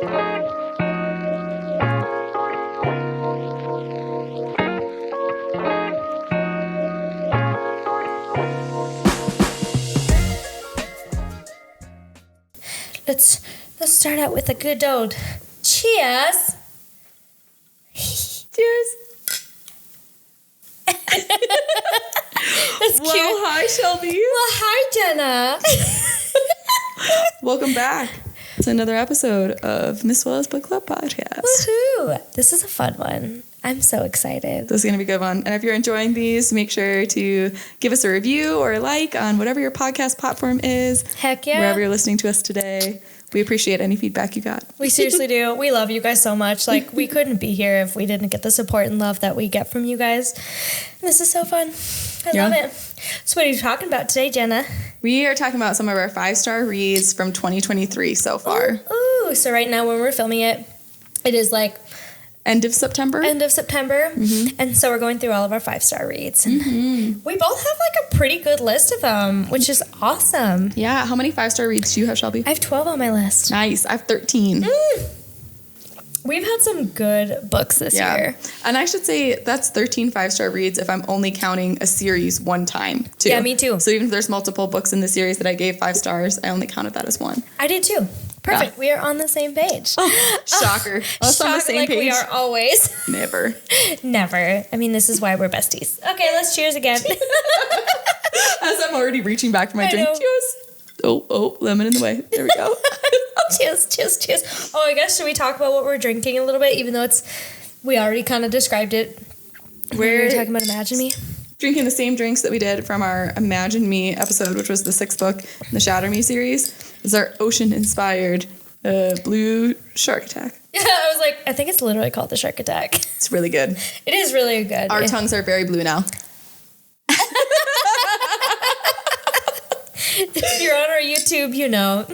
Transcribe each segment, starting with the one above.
Let's start out with a good old cheers. Cheers. That's Well, cute. hi, Shelby. Well, hi, Jenna. Welcome back to another episode of Miss Well's Book Club Podcast. Woohoo! This is a fun one. I'm so excited. This is going to be a good one. And if you're enjoying these, make sure to give us a review or a like on whatever your podcast platform is. Heck yeah. Wherever you're listening to us today. We appreciate any feedback you got. We seriously do. We love you guys so much. Like, we couldn't be here if we didn't get the support and love that we get from you guys. And this is so fun. I love it. So what are you talking about today, Jenna? We are talking about some of our 5-star reads from 2023 so far. Ooh, so right now when we're filming it, it is like End of September. Mm-hmm. And so we're going through all of our 5-star reads. And we both have like a pretty good list of them, which is awesome. Yeah. How many 5-star reads do you have, Shelby? I have 12 on my list. Nice. I have 13. We've had some good books this year. And I should say that's 13 5-star reads if I'm only counting a series one time, too. Yeah, me too. So even if there's multiple books in the series that I gave 5 stars, I only counted that as one. I did too. Perfect. Yeah. We are on the same page. Shocker. Us on the same like page. We are always. Never. Never. I mean, this is why we're besties. Okay, let's cheers again. As I'm already reaching back for my drink. know. Cheers. Oh, lemon in the way. There we go. Cheers. Oh, I guess should we talk about what we're drinking a little bit, even though we already kind of described it. We're talking about Imagine Me. Drinking the same drinks that we did from our Imagine Me episode, which was the 6th book in the Shatter Me series. This is our ocean-inspired blue shark attack. Yeah, I was like, I think it's literally called the Shark Attack. It's really good. It is really good. Our tongues are very blue now. If you're on our YouTube, you know.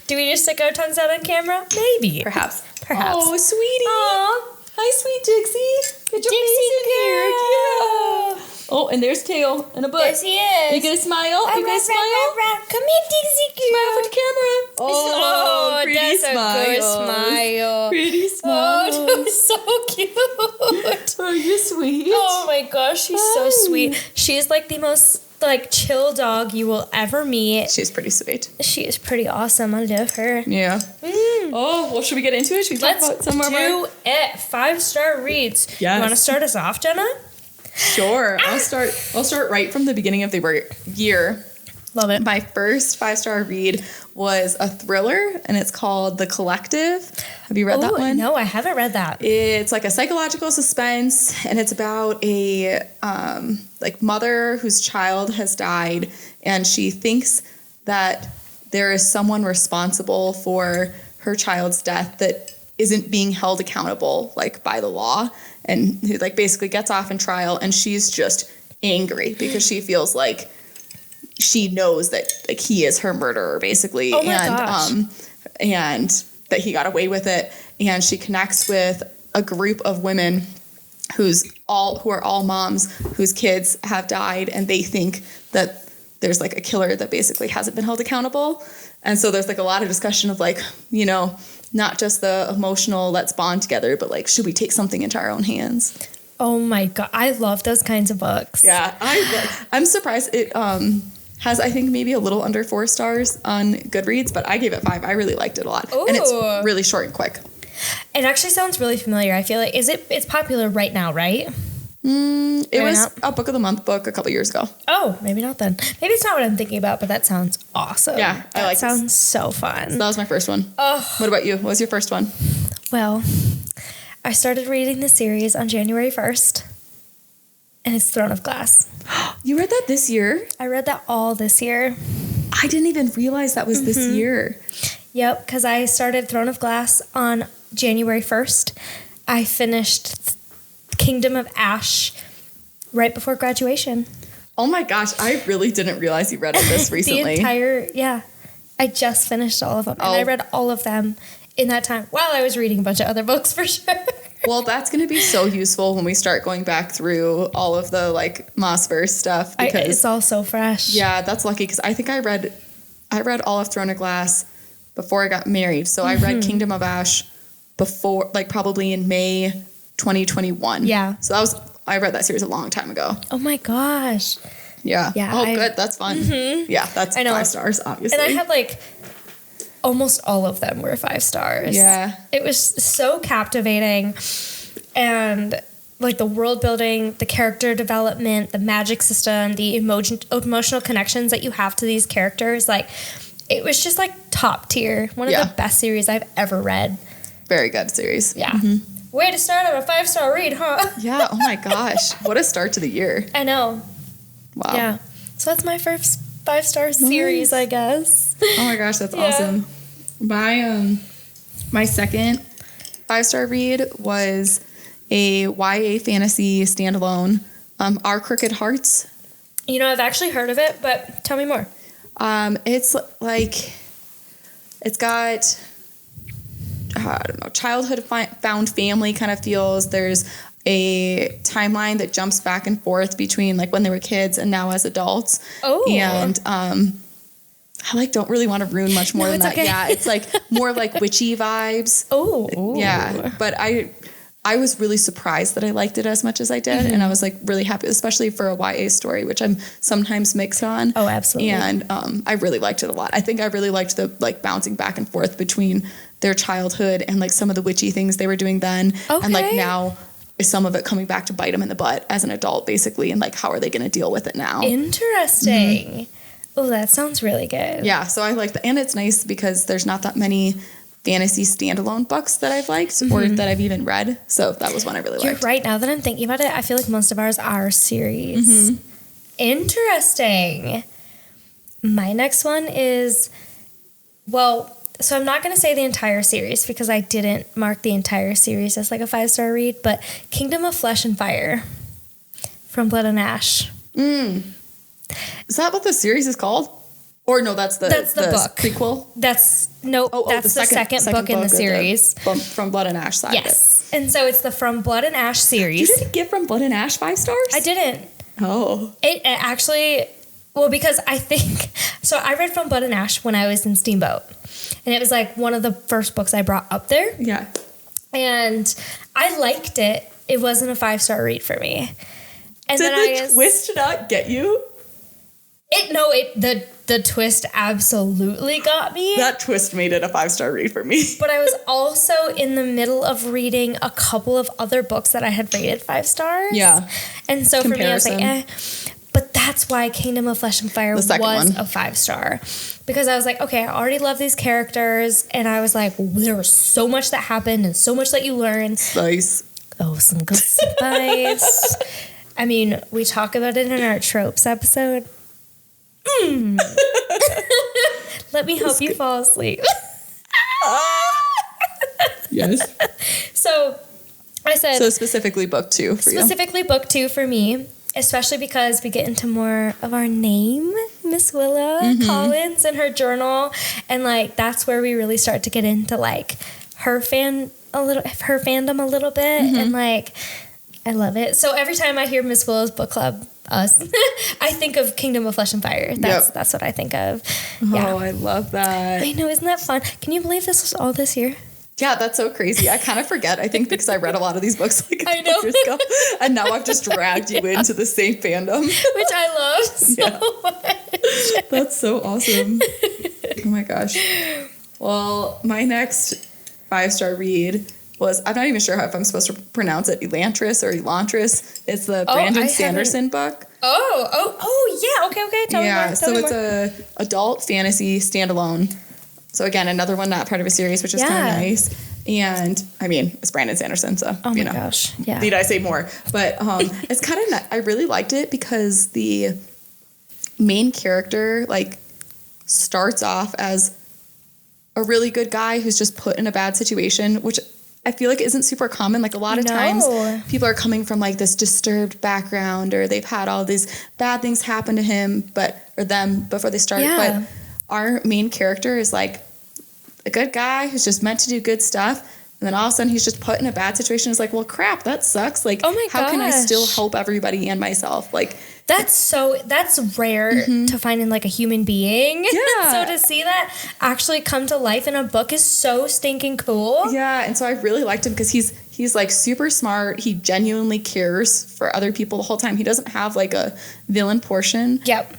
Do we just stick our tongues out on camera? Maybe. Perhaps. Oh, sweetie. Aww. Hi, sweet Dixie. Get your face in here. Yeah. Oh, and there's Tail and a butt. Yes, he is. You gonna smile? You gonna smile? Come here, Dixie girl. Smile for the camera. Oh, pretty that's smiles. a good smile. Pretty smile. Oh, that was so cute. Oh, you're sweet. Oh my gosh, she's so sweet. She's like the most chill dog you will ever meet. She's pretty sweet. She is pretty awesome. I love her. Yeah. Oh, well, should we get into it? Should we talk about some of our... Let's do it. 5-star reads. Yes. You want to start us off, Jenna? Sure. I'll start right from the beginning of the year. Love it. My first 5-star read was a thriller, and it's called The Collective. Have you read that one? No, I haven't read that. It's like a psychological suspense, and it's about a mother whose child has died, and she thinks that there is someone responsible for her child's death that isn't being held accountable by the law, and who basically gets off in trial, and she's just angry because she feels like she knows that he is her murderer, basically. Oh my gosh. And that he got away with it. And she connects with a group of women who are all moms whose kids have died, and they think that there's a killer that basically hasn't been held accountable. And so there's a lot of discussion of not just the emotional let's bond together, but should we take something into our own hands? Oh my God. I love those kinds of books. Yeah. I'm surprised it has, I think, maybe a little under 4 stars on Goodreads, but I gave it 5. I really liked it a lot. Ooh. And it's really short and quick. It actually sounds really familiar. I feel like, it's popular right now, right? It was a Book of the Month book a couple years ago. Oh, maybe not then. Maybe it's not what I'm thinking about, but that sounds awesome. Yeah, I like it. That sounds so fun. So that was my first one. Oh. What about you? What was your first one? Well, I started reading the series on January 1st, and it's Throne of Glass. You read that this year? I read that all this year. I didn't even realize that was this year. Yep, because I started Throne of Glass on January 1st. I finished Kingdom of Ash right before graduation. Oh my gosh, I really didn't realize you read it this recently. I just finished all of them. And I read all of them in that time while I was reading a bunch of other books for sure. Well, that's going to be so useful when we start going back through all of the Maasverse stuff. Because it's all so fresh. Yeah, that's lucky because I think I read all of Throne of Glass before I got married. So I read Kingdom of Ash before, like probably in May 2021. Yeah. So I read that series a long time ago. Oh my gosh. Yeah. Yeah. Good. That's fun. Yeah. That's 5 stars, obviously. And I had like almost all of them were 5 stars. Yeah. It was so captivating. And like the world building, the character development, the magic system, the emotional connections that you have to these characters. Like, it was just like top tier. One of the best series I've ever read. Very good series. Yeah. Way to start on a 5-star read, huh? Yeah. Oh my gosh. What a start to the year. I know. Wow. Yeah. So that's my first 5-star series, I guess. Oh my gosh, that's awesome. My second 5-star read was a YA fantasy standalone, Our Crooked Hearts. You know, I've actually heard of it, but tell me more. It's like, it's got, I don't know, childhood found family kind of feels. There's a timeline that jumps back and forth between like when they were kids and now as adults. Oh. And I like don't really want to ruin much more than that. Okay. Yeah, it's like more like witchy vibes. Oh. Yeah, but I was really surprised that I liked it as much as I did, and I was like really happy, especially for a YA story, which I'm sometimes mixed on. Oh, absolutely. And I really liked it a lot. I think I really liked the like bouncing back and forth between their childhood and like some of the witchy things they were doing then, and like now is some of it coming back to bite them in the butt as an adult, basically, and like how are they going to deal with it now? Interesting. Oh, that sounds really good. Yeah, so I like that, and it's nice because there's not that many fantasy standalone books that I've liked or that I've even read. So that was one I really liked. You're right. Now that I'm thinking about it, I feel like most of ours are series. Interesting. My next one is, well, so I'm not going to say the entire series because I didn't mark the entire series as like a 5-star read, but Kingdom of Flesh and Fire from Blood and Ash. Is that what the series is called? Or no, that's the book. Prequel? That's the second book in the series. From Blood and Ash side. Yes. And so it's the From Blood and Ash series. You didn't give From Blood and Ash 5 stars? I didn't. Oh. It actually, well, because I think, so I read From Blood and Ash when I was in Steamboat. And it was like one of the first books I brought up there. Yeah. And I liked it. It wasn't a 5-star read for me. And Did the twist not get you? The twist absolutely got me. That twist made it a 5-star read for me. But I was also in the middle of reading a couple of other books that I had rated 5 stars. Yeah. And so for me, I was like, But that's why Kingdom of Flesh and Fire was a 5-star. Because I was like, okay, I already love these characters. And I was like, there was so much that happened and so much that you learned. Spice. Oh, some good spice. I mean, we talk about it in our tropes episode. Let me help you fall asleep. Yes. So I said... So specifically book 2 for you. Specifically book 2 for me, especially because we get into more of our name, Miss Willa Collins, and her journal. And, like, that's where we really start to get into, like, her fandom a little bit. And, like, I love it. So every time I hear Miss Willa's book club, I think of Kingdom of Flesh and Fire. That's what I think of. Oh, I love that. I know, isn't that fun? Can you believe this was all this year? Yeah, that's so crazy. I kind of forget, I think, because I read a lot of these books like a couple years ago. And now I've just dragged you into the same fandom. Which I love so much. That's so awesome. Oh my gosh. Well, my next 5-star read was, I'm not even sure if I'm supposed to pronounce it Elantris or Elantris. It's the Brandon Sanderson book. Yeah. Okay. Tell me more. So it's a adult fantasy standalone. So again, another one not part of a series, which is kind of nice. And I mean, it's Brandon Sanderson, so gosh, yeah. Need I say more? But it's kind of I really liked it because the main character like starts off as a really good guy who's just put in a bad situation, which I feel like isn't super common. Like a lot of times people are coming from like this disturbed background or they've had all these bad things happen to him or them before they start. Yeah. But our main character is like a good guy who's just meant to do good stuff. And then all of a sudden he's just put in a bad situation. It's like, well, crap, that sucks. Like, how can I still help everybody and myself? Like, That's rare to find in like a human being. Yeah. So to see that actually come to life in a book is so stinking cool. Yeah, and so I really liked him because he's like super smart. He genuinely cares for other people the whole time. He doesn't have like a villain portion. Yep.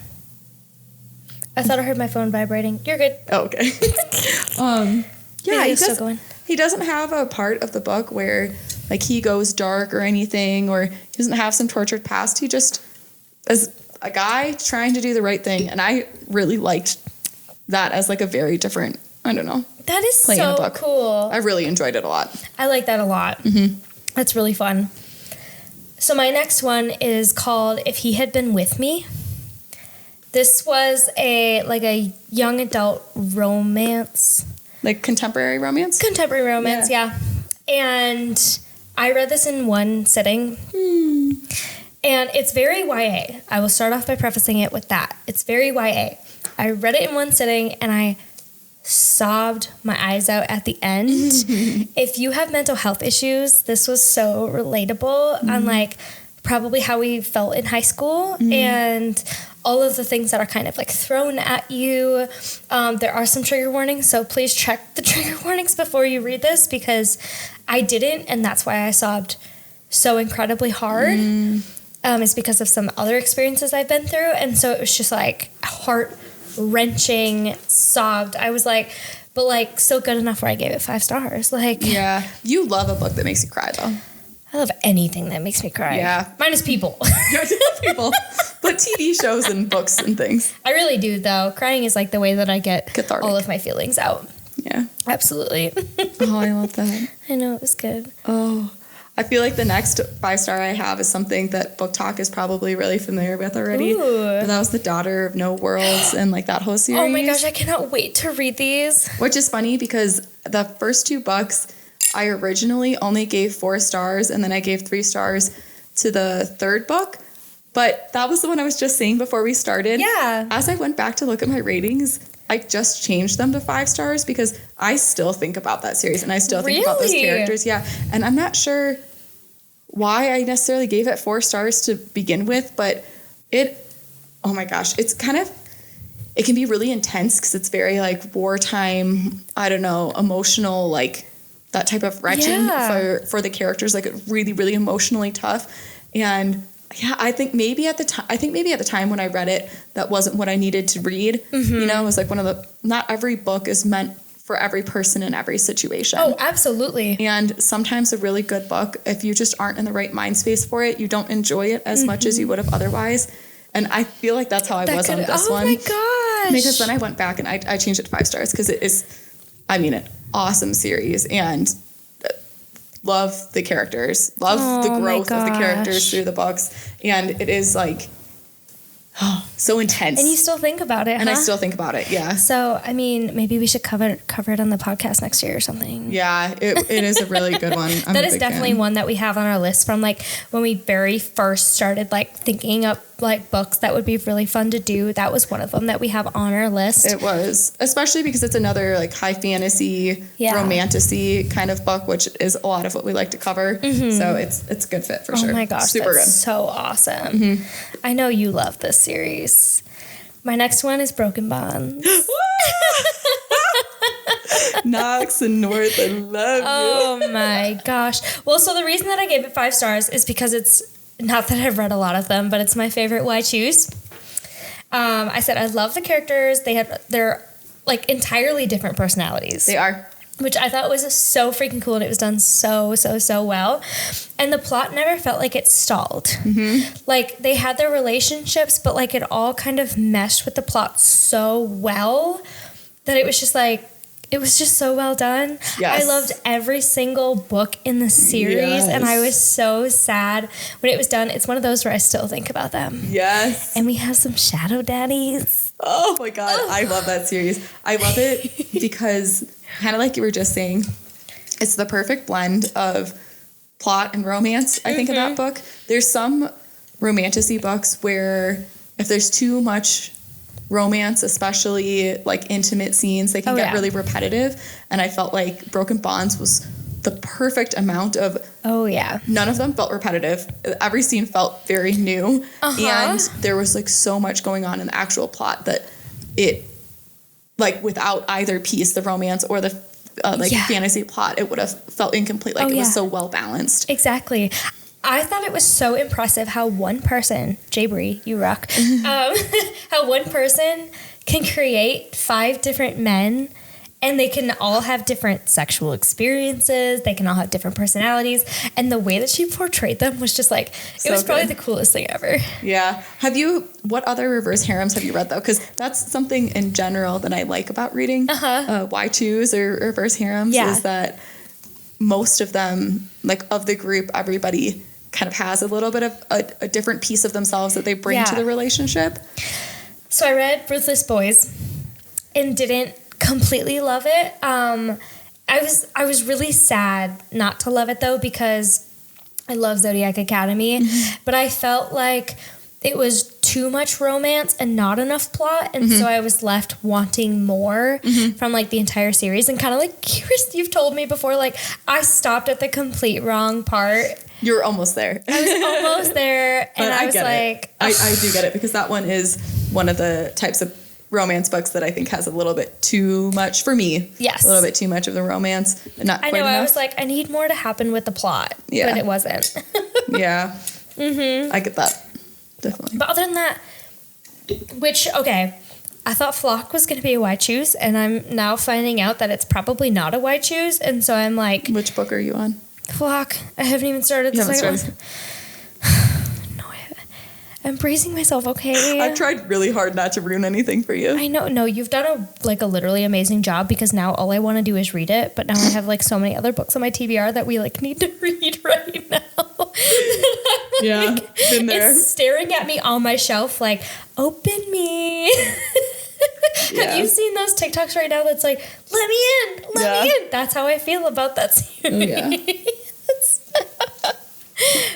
I thought I heard my phone vibrating. You're good. Oh, okay. Yeah, he doesn't have a part of the book where like he goes dark or anything, or he doesn't have some tortured past. He just is a guy trying to do the right thing, and I really liked that as like a very different, I don't know. That is so cool. I really enjoyed it a lot. I like that a lot. Mm-hmm. That's really fun. So my next one is called If He Had Been With Me. This was a young adult romance. Like contemporary romance? Contemporary romance, yeah. And I read this in one sitting. And it's very YA. I will start off by prefacing it with that. It's very YA. I read it in one sitting and I sobbed my eyes out at the end. If you have mental health issues, this was so relatable on like probably how we felt in high school and all of the things that are kind of like thrown at you. There are some trigger warnings, so please check the trigger warnings before you read this, because I didn't, and that's why I sobbed so incredibly hard. It's because of some other experiences I've been through, and so it was just like heart-wrenching, sobbed. I was like, but like still good enough where I gave it 5 stars. Like, yeah, you love a book that makes you cry though. I love anything that makes me cry. Yeah. Minus people. People. But TV shows and books and things. I really do, though. Crying is like the way that I get cathartic. All of my feelings out. Yeah. Absolutely. Oh, I love that. I know, it was good. Oh, I feel like the next 5-star I have is something that Book Talk is probably really familiar with already. But that was The Daughter of No Worlds and like that whole series. Oh my gosh, I cannot wait to read these. Which is funny because the first 2 books I originally only gave 4 stars, and then I gave 3 stars to the 3rd book. But that was the one I was just saying before we started. Yeah. As I went back to look at my ratings, I just changed them to 5 stars because I still think about that series and I still think about those characters. Yeah. And I'm not sure why I necessarily gave it 4 stars to begin with, but oh my gosh, it can be really intense because it's very like wartime, I don't know, emotional, like that type of wrenching for the characters, like really, really emotionally tough. And yeah, I think maybe at the time when I read it, that wasn't what I needed to read. You know, it was like not every book is meant for every person in every situation. Oh, absolutely. And sometimes a really good book, if you just aren't in the right mind space for it, you don't enjoy it as much as you would have otherwise. And I feel like that's how I was on this one. Oh my gosh. Because then I went back and I changed it to 5 stars because it is, an awesome series, and love the characters, love the growth of the characters through the books, and it is like so intense. And you still think about it, and I still think about it, yeah. So maybe we should cover it on the podcast next year or something. Yeah, it is a really good one. That is definitely one that we have on our list from like when we very first started like thinking up like books that would be really fun to do. That was one of them that we have on our list. It was, especially because it's another like high fantasy, romantic-y kind of book, which is a lot of what we like to cover. So it's a good fit for sure. Oh my gosh, super that's good. So awesome. I know you love this series. My next one is Broken Bonds. Knox and North, I love you. Oh my gosh. Well, so the reason that I gave it 5 stars is because it's not that I've read a lot of them, but it's my favorite Why Choose. I said I love the characters. They're like entirely different personalities. They are. Which I thought was so freaking cool, and it was done so well. And the plot never felt like it stalled. Like, they had their relationships, but like it all kind of meshed with the plot so well that it was just like, it was just so well done. Yes. I loved every single book in the series, and I was so sad when it was done. It's one of those where I still think about them. Yes. And we have some shadow daddies. Oh my God, I love that series. I love it because, kind of like you were just saying, it's the perfect blend of plot and romance, I think, in that book. There's some romantic-y books where if there's too much romance, especially like intimate scenes, they can get really repetitive. And I felt like Broken Bonds was the perfect amount of Oh, yeah. None of them felt repetitive. Every scene felt very new. And there was like so much going on in the actual plot that it, like without either piece, the romance or the fantasy plot, it would have felt incomplete. Like it was so well balanced. Exactly. I thought it was so impressive how one person, Bree, you rock, how one person can create 5 different men, and they can all have different sexual experiences. They can all have different personalities. And the way that she portrayed them was just like, it was probably the coolest thing ever. Yeah. What other reverse harems have you read though? Because that's something in general that I like about reading Y2s or reverse harems is that most of them, like of the group, everybody kind of has a little bit of a different piece of themselves that they bring to the relationship. So I read Ruthless Boys and didn't completely love it. I was really sad not to love it though, because I love Zodiac Academy, but I felt like it was too much romance and not enough plot, and so I was left wanting more from like the entire series. And kind of like you've told me before, like I stopped at the complete wrong part. You were almost there. I was almost there, and I was like, I do get it, because that one is one of the types of romance books that I think has a little bit too much for me. Yes. A little bit too much of the romance. Not quite enough. I was like, I need more to happen with the plot. Yeah. But it wasn't. Yeah. I get that. Definitely. But other than that, I thought Flock was going to be a white choose, and I'm now finding out that it's probably not a white choose, and so I'm like... Which book are you on? Flock. I haven't even started the second one. I'm bracing myself, okay? I've tried really hard not to ruin anything for you. I know. No, you've done a literally amazing job, because now all I want to do is read it, but now I have like so many other books on my TBR that we like need to read right now. Yeah, been there. It's staring at me on my shelf like, open me. Have you seen those TikToks right now that's like, let me in, let me in? That's how I feel about that series.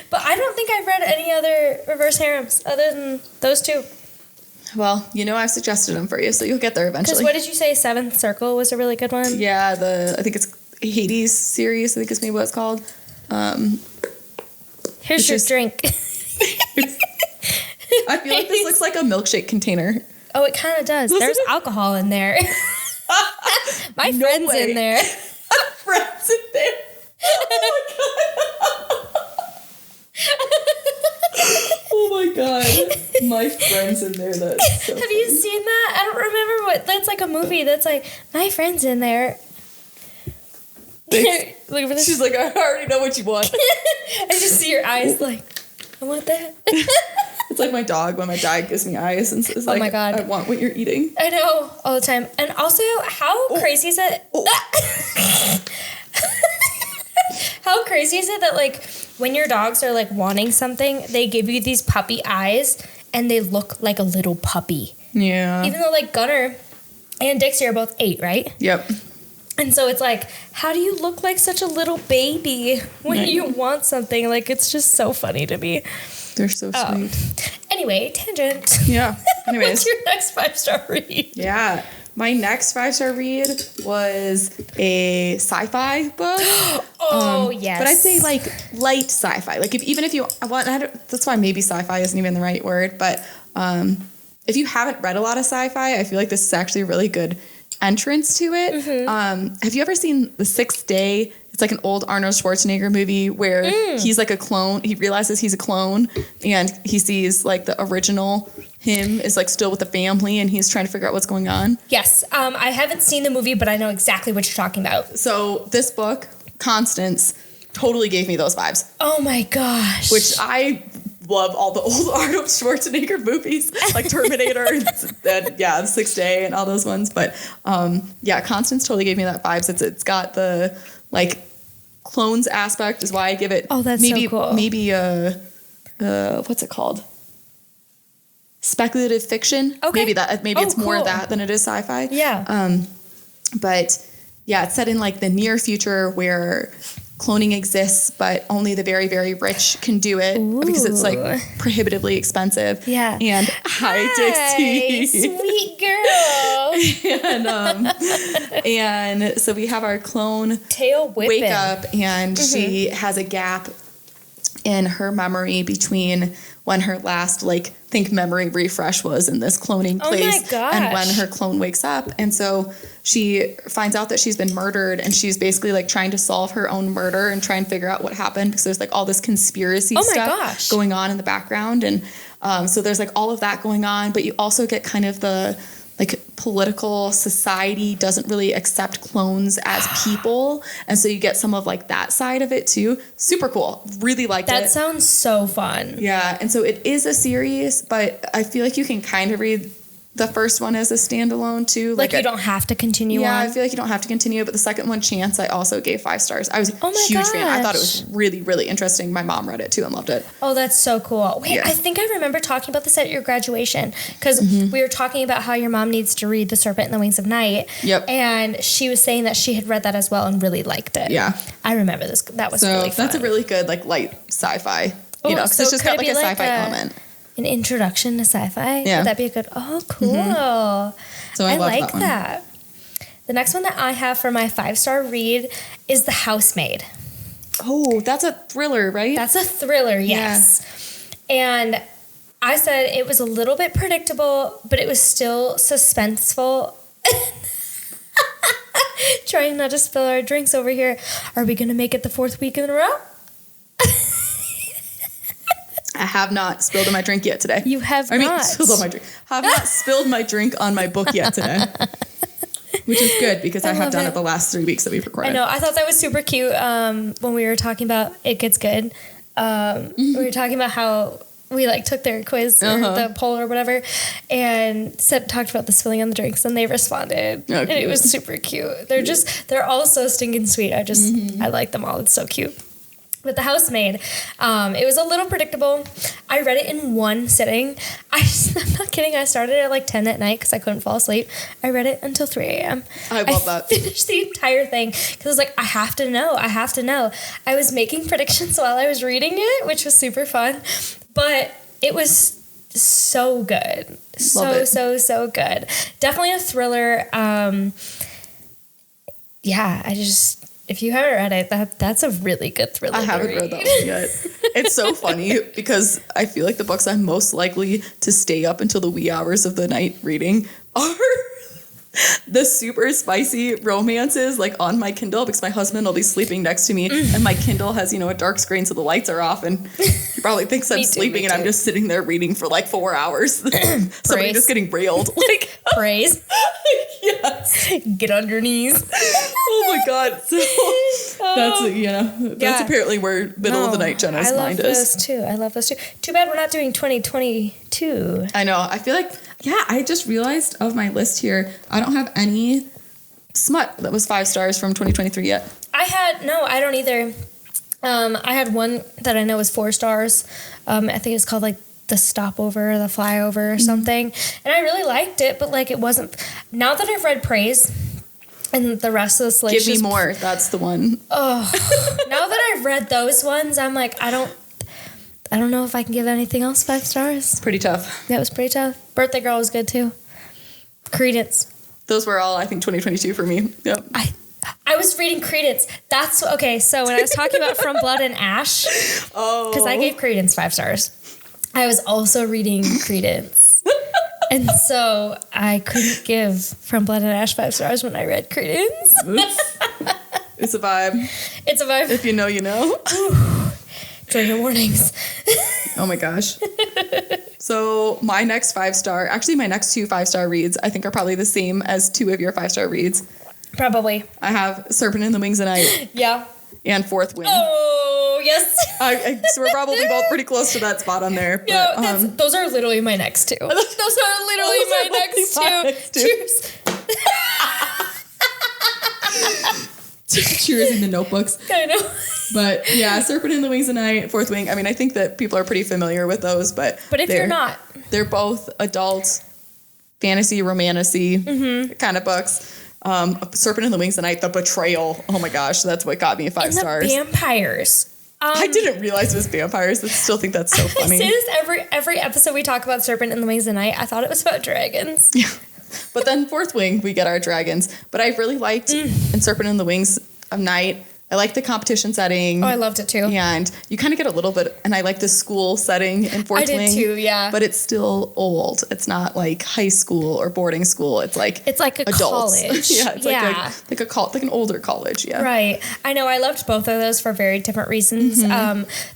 But I don't think I've read any other reverse harems other than those 2. Well, I've suggested them for you, so you'll get there eventually. Because what did you say? Seventh Circle was a really good one? Yeah, I think it's Hades series, I think is maybe what it's called. Here's your drink. I feel like this looks like a milkshake container. Oh, it kind of does. There's alcohol in there. My friend's in there. Friend's in there. Oh my god. My friend's in there. That's so Have you seen that? I don't remember what. That's like a movie that's like, my friend's in there. Look for this. She's like, I already know what you want. I just see your eyes like, I want that. It's like my dog when my dog gives me eyes and says, like, oh my god, I want what you're eating. I know, all the time. And also, how crazy is it? How crazy is it that like when your dogs are like wanting something, they give you these puppy eyes and they look like a little puppy. Yeah. Even though like Gunner and Dixie are both 8, right? Yep. And so it's like, how do you look like such a little baby when you want something? Like, it's just so funny to me. They're so sweet. Anyway, tangent. Yeah. Anyways. What's your next 5-star read? Yeah. My next 5-star read was a sci-fi book. Yes. But I'd say like light sci-fi. Like even if you want, that's why maybe sci-fi isn't even the right word. But if you haven't read a lot of sci-fi, I feel like this is actually a really good entrance to it. Have you ever seen The Sixth Day? It's like an old Arnold Schwarzenegger movie where he's like a clone. He realizes he's a clone and he sees like the original him is like still with the family and he's trying to figure out what's going on. Yes. I haven't seen the movie, but I know exactly what you're talking about. So this book, Constance, totally gave me those vibes. Oh my gosh. Which I love all the old Arnold Schwarzenegger movies, like Terminator and The Sixth Day and all those ones. But Constance totally gave me that vibes. It's got the like clones aspect is why I give it. Oh, that's so cool. Maybe what's it called? Speculative fiction. Okay. Maybe it's more of that than it is sci-fi. Yeah. But yeah, it's set in like the near future where cloning exists, but only the very, very rich can do it because it's like prohibitively expensive. Yeah. And hi, Dixie. Sweet girl. And so we have our clone tail whipping. Wake up, and she has a gap in her memory between when her last think memory refresh was in this cloning place and when her clone wakes up. And so she finds out that she's been murdered, and she's basically trying to solve her own murder and try and figure out what happened, because there's all this conspiracy stuff going on in the background. And so there's all of that going on, but you also get kind of the political society doesn't really accept clones as people. And so you get some of that side of it too. Super cool. Really liked it. That sounds so fun. Yeah. And so it is a series, but I feel like you can kind of read the first one as a standalone too. You don't have to continue on. Yeah, I feel like you don't have to continue. But the second one, Chance, I also gave 5 stars. I was a huge fan. I thought it was really, really interesting. My mom read it too and loved it. Oh, that's so cool. Wait, I think I remember talking about this at your graduation, because we were talking about how your mom needs to read The Serpent and the Wings of Night. Yep. And she was saying that she had read that as well and really liked it. Yeah. I remember this. That was really fun. That's a really good light sci-fi. Because it's just got a sci-fi element. An introduction to sci-fi? Yeah. Would that be a good... Oh, cool. So I like that. The next one that I have for my 5-star read is The Housemaid. Oh, that's a thriller, right? That's a thriller, yes. Yeah. And I said it was a little bit predictable, but it was still suspenseful. Trying not to spill our drinks over here. Are we going to make it the 4th week in a row? I have not spilled my drink yet today. You have not. Spilled on my drink. Have not spilled my drink on my book yet today. Which is good, because I have done it the last 3 weeks that we've recorded. I know. I thought that was super cute when we were talking about It Gets Good. We were talking about how we took their quiz or the poll or whatever, and talked about the spilling on the drinks, and they responded. Oh, and it was super cute. They're all so stinking sweet. I like them all. It's so cute. But The Housemaid, it was a little predictable. I read it in one sitting. I'm not kidding. I started at 10 at night because I couldn't fall asleep. I read it until 3 a.m. I love that. I finished the entire thing because I was I have to know. I was making predictions while I was reading it, which was super fun. But it was so good. So good. Definitely a thriller. If you haven't read it, that's a really good thriller. I haven't read that one yet. It's so funny because I feel like the books I'm most likely to stay up until the wee hours of the night reading are the super spicy romances on my Kindle, because my husband will be sleeping next to me and my Kindle has, a dark screen so the lights are off, and he probably thinks I'm sleeping and I'm just sitting there reading for 4 hours. Somebody just getting railed. Praise. Yes. Get on your knees. Oh my God. So that's apparently where middle of the night Jenna's mind is. I love those too. Too bad we're not doing 2022. I know. I feel I just realized of my list here, I don't have any smut that was 5 stars from 2023 yet. I don't either. I had one that I know was 4 stars. I think it's called The Stopover, The Flyover or something. And I really liked it, but it wasn't. Now that I've read Praise and the rest of the Salacious... Give me more. That's the one. Oh. Now that I've read those ones, I'm I don't know if I can give anything else 5 stars. It's pretty tough. That was pretty tough. Birthday Girl was good too. Credence. Those were all, I think, 2022 for me. Yep. I was reading Credence. That's okay. So when I was talking about From Blood and Ash, because I gave Credence 5 stars, I was also reading Credence. And so I couldn't give From Blood and Ash 5 stars when I read Credence. It's a vibe. It's a vibe. If you know, you know. Trigger warnings. Oh my gosh. So my next 5-star, actually my next 2 5-star reads, I think are probably the same as 2 of your 5-star reads. Probably. I have Serpent in the Wings of Night. Yeah. And Fourth Wing. Oh, yes. So we're probably both pretty close to that spot on there. But, yeah, those are literally my next 2. Those are literally my next 2. Cheers. Cheers in the notebooks. I know. But yeah, Serpent in the Wings of Night, Fourth Wing. I mean, I think that people are pretty familiar with those, but if you're not, they're both adult fantasy, romantasy kind of books. Serpent in the Wings of Night, the betrayal. Oh my gosh, that's what got me 5 stars. Vampires. I didn't realize it was vampires. I still think that's so funny. I say this every episode we talk about Serpent in the Wings of Night. I thought it was about dragons. Yeah. But then fourth wing, we get our dragons. But I really liked in Serpent and the Wings of Night, I like the competition setting. Oh, I loved it too. And you kind of get a little bit, and I like the school setting in fourth wing. I did too, yeah. But it's still old. It's not like high school or boarding school. It's like a adults. college. Yeah, it's like an older college. Yeah, right. I know. I loved both of those for very different reasons.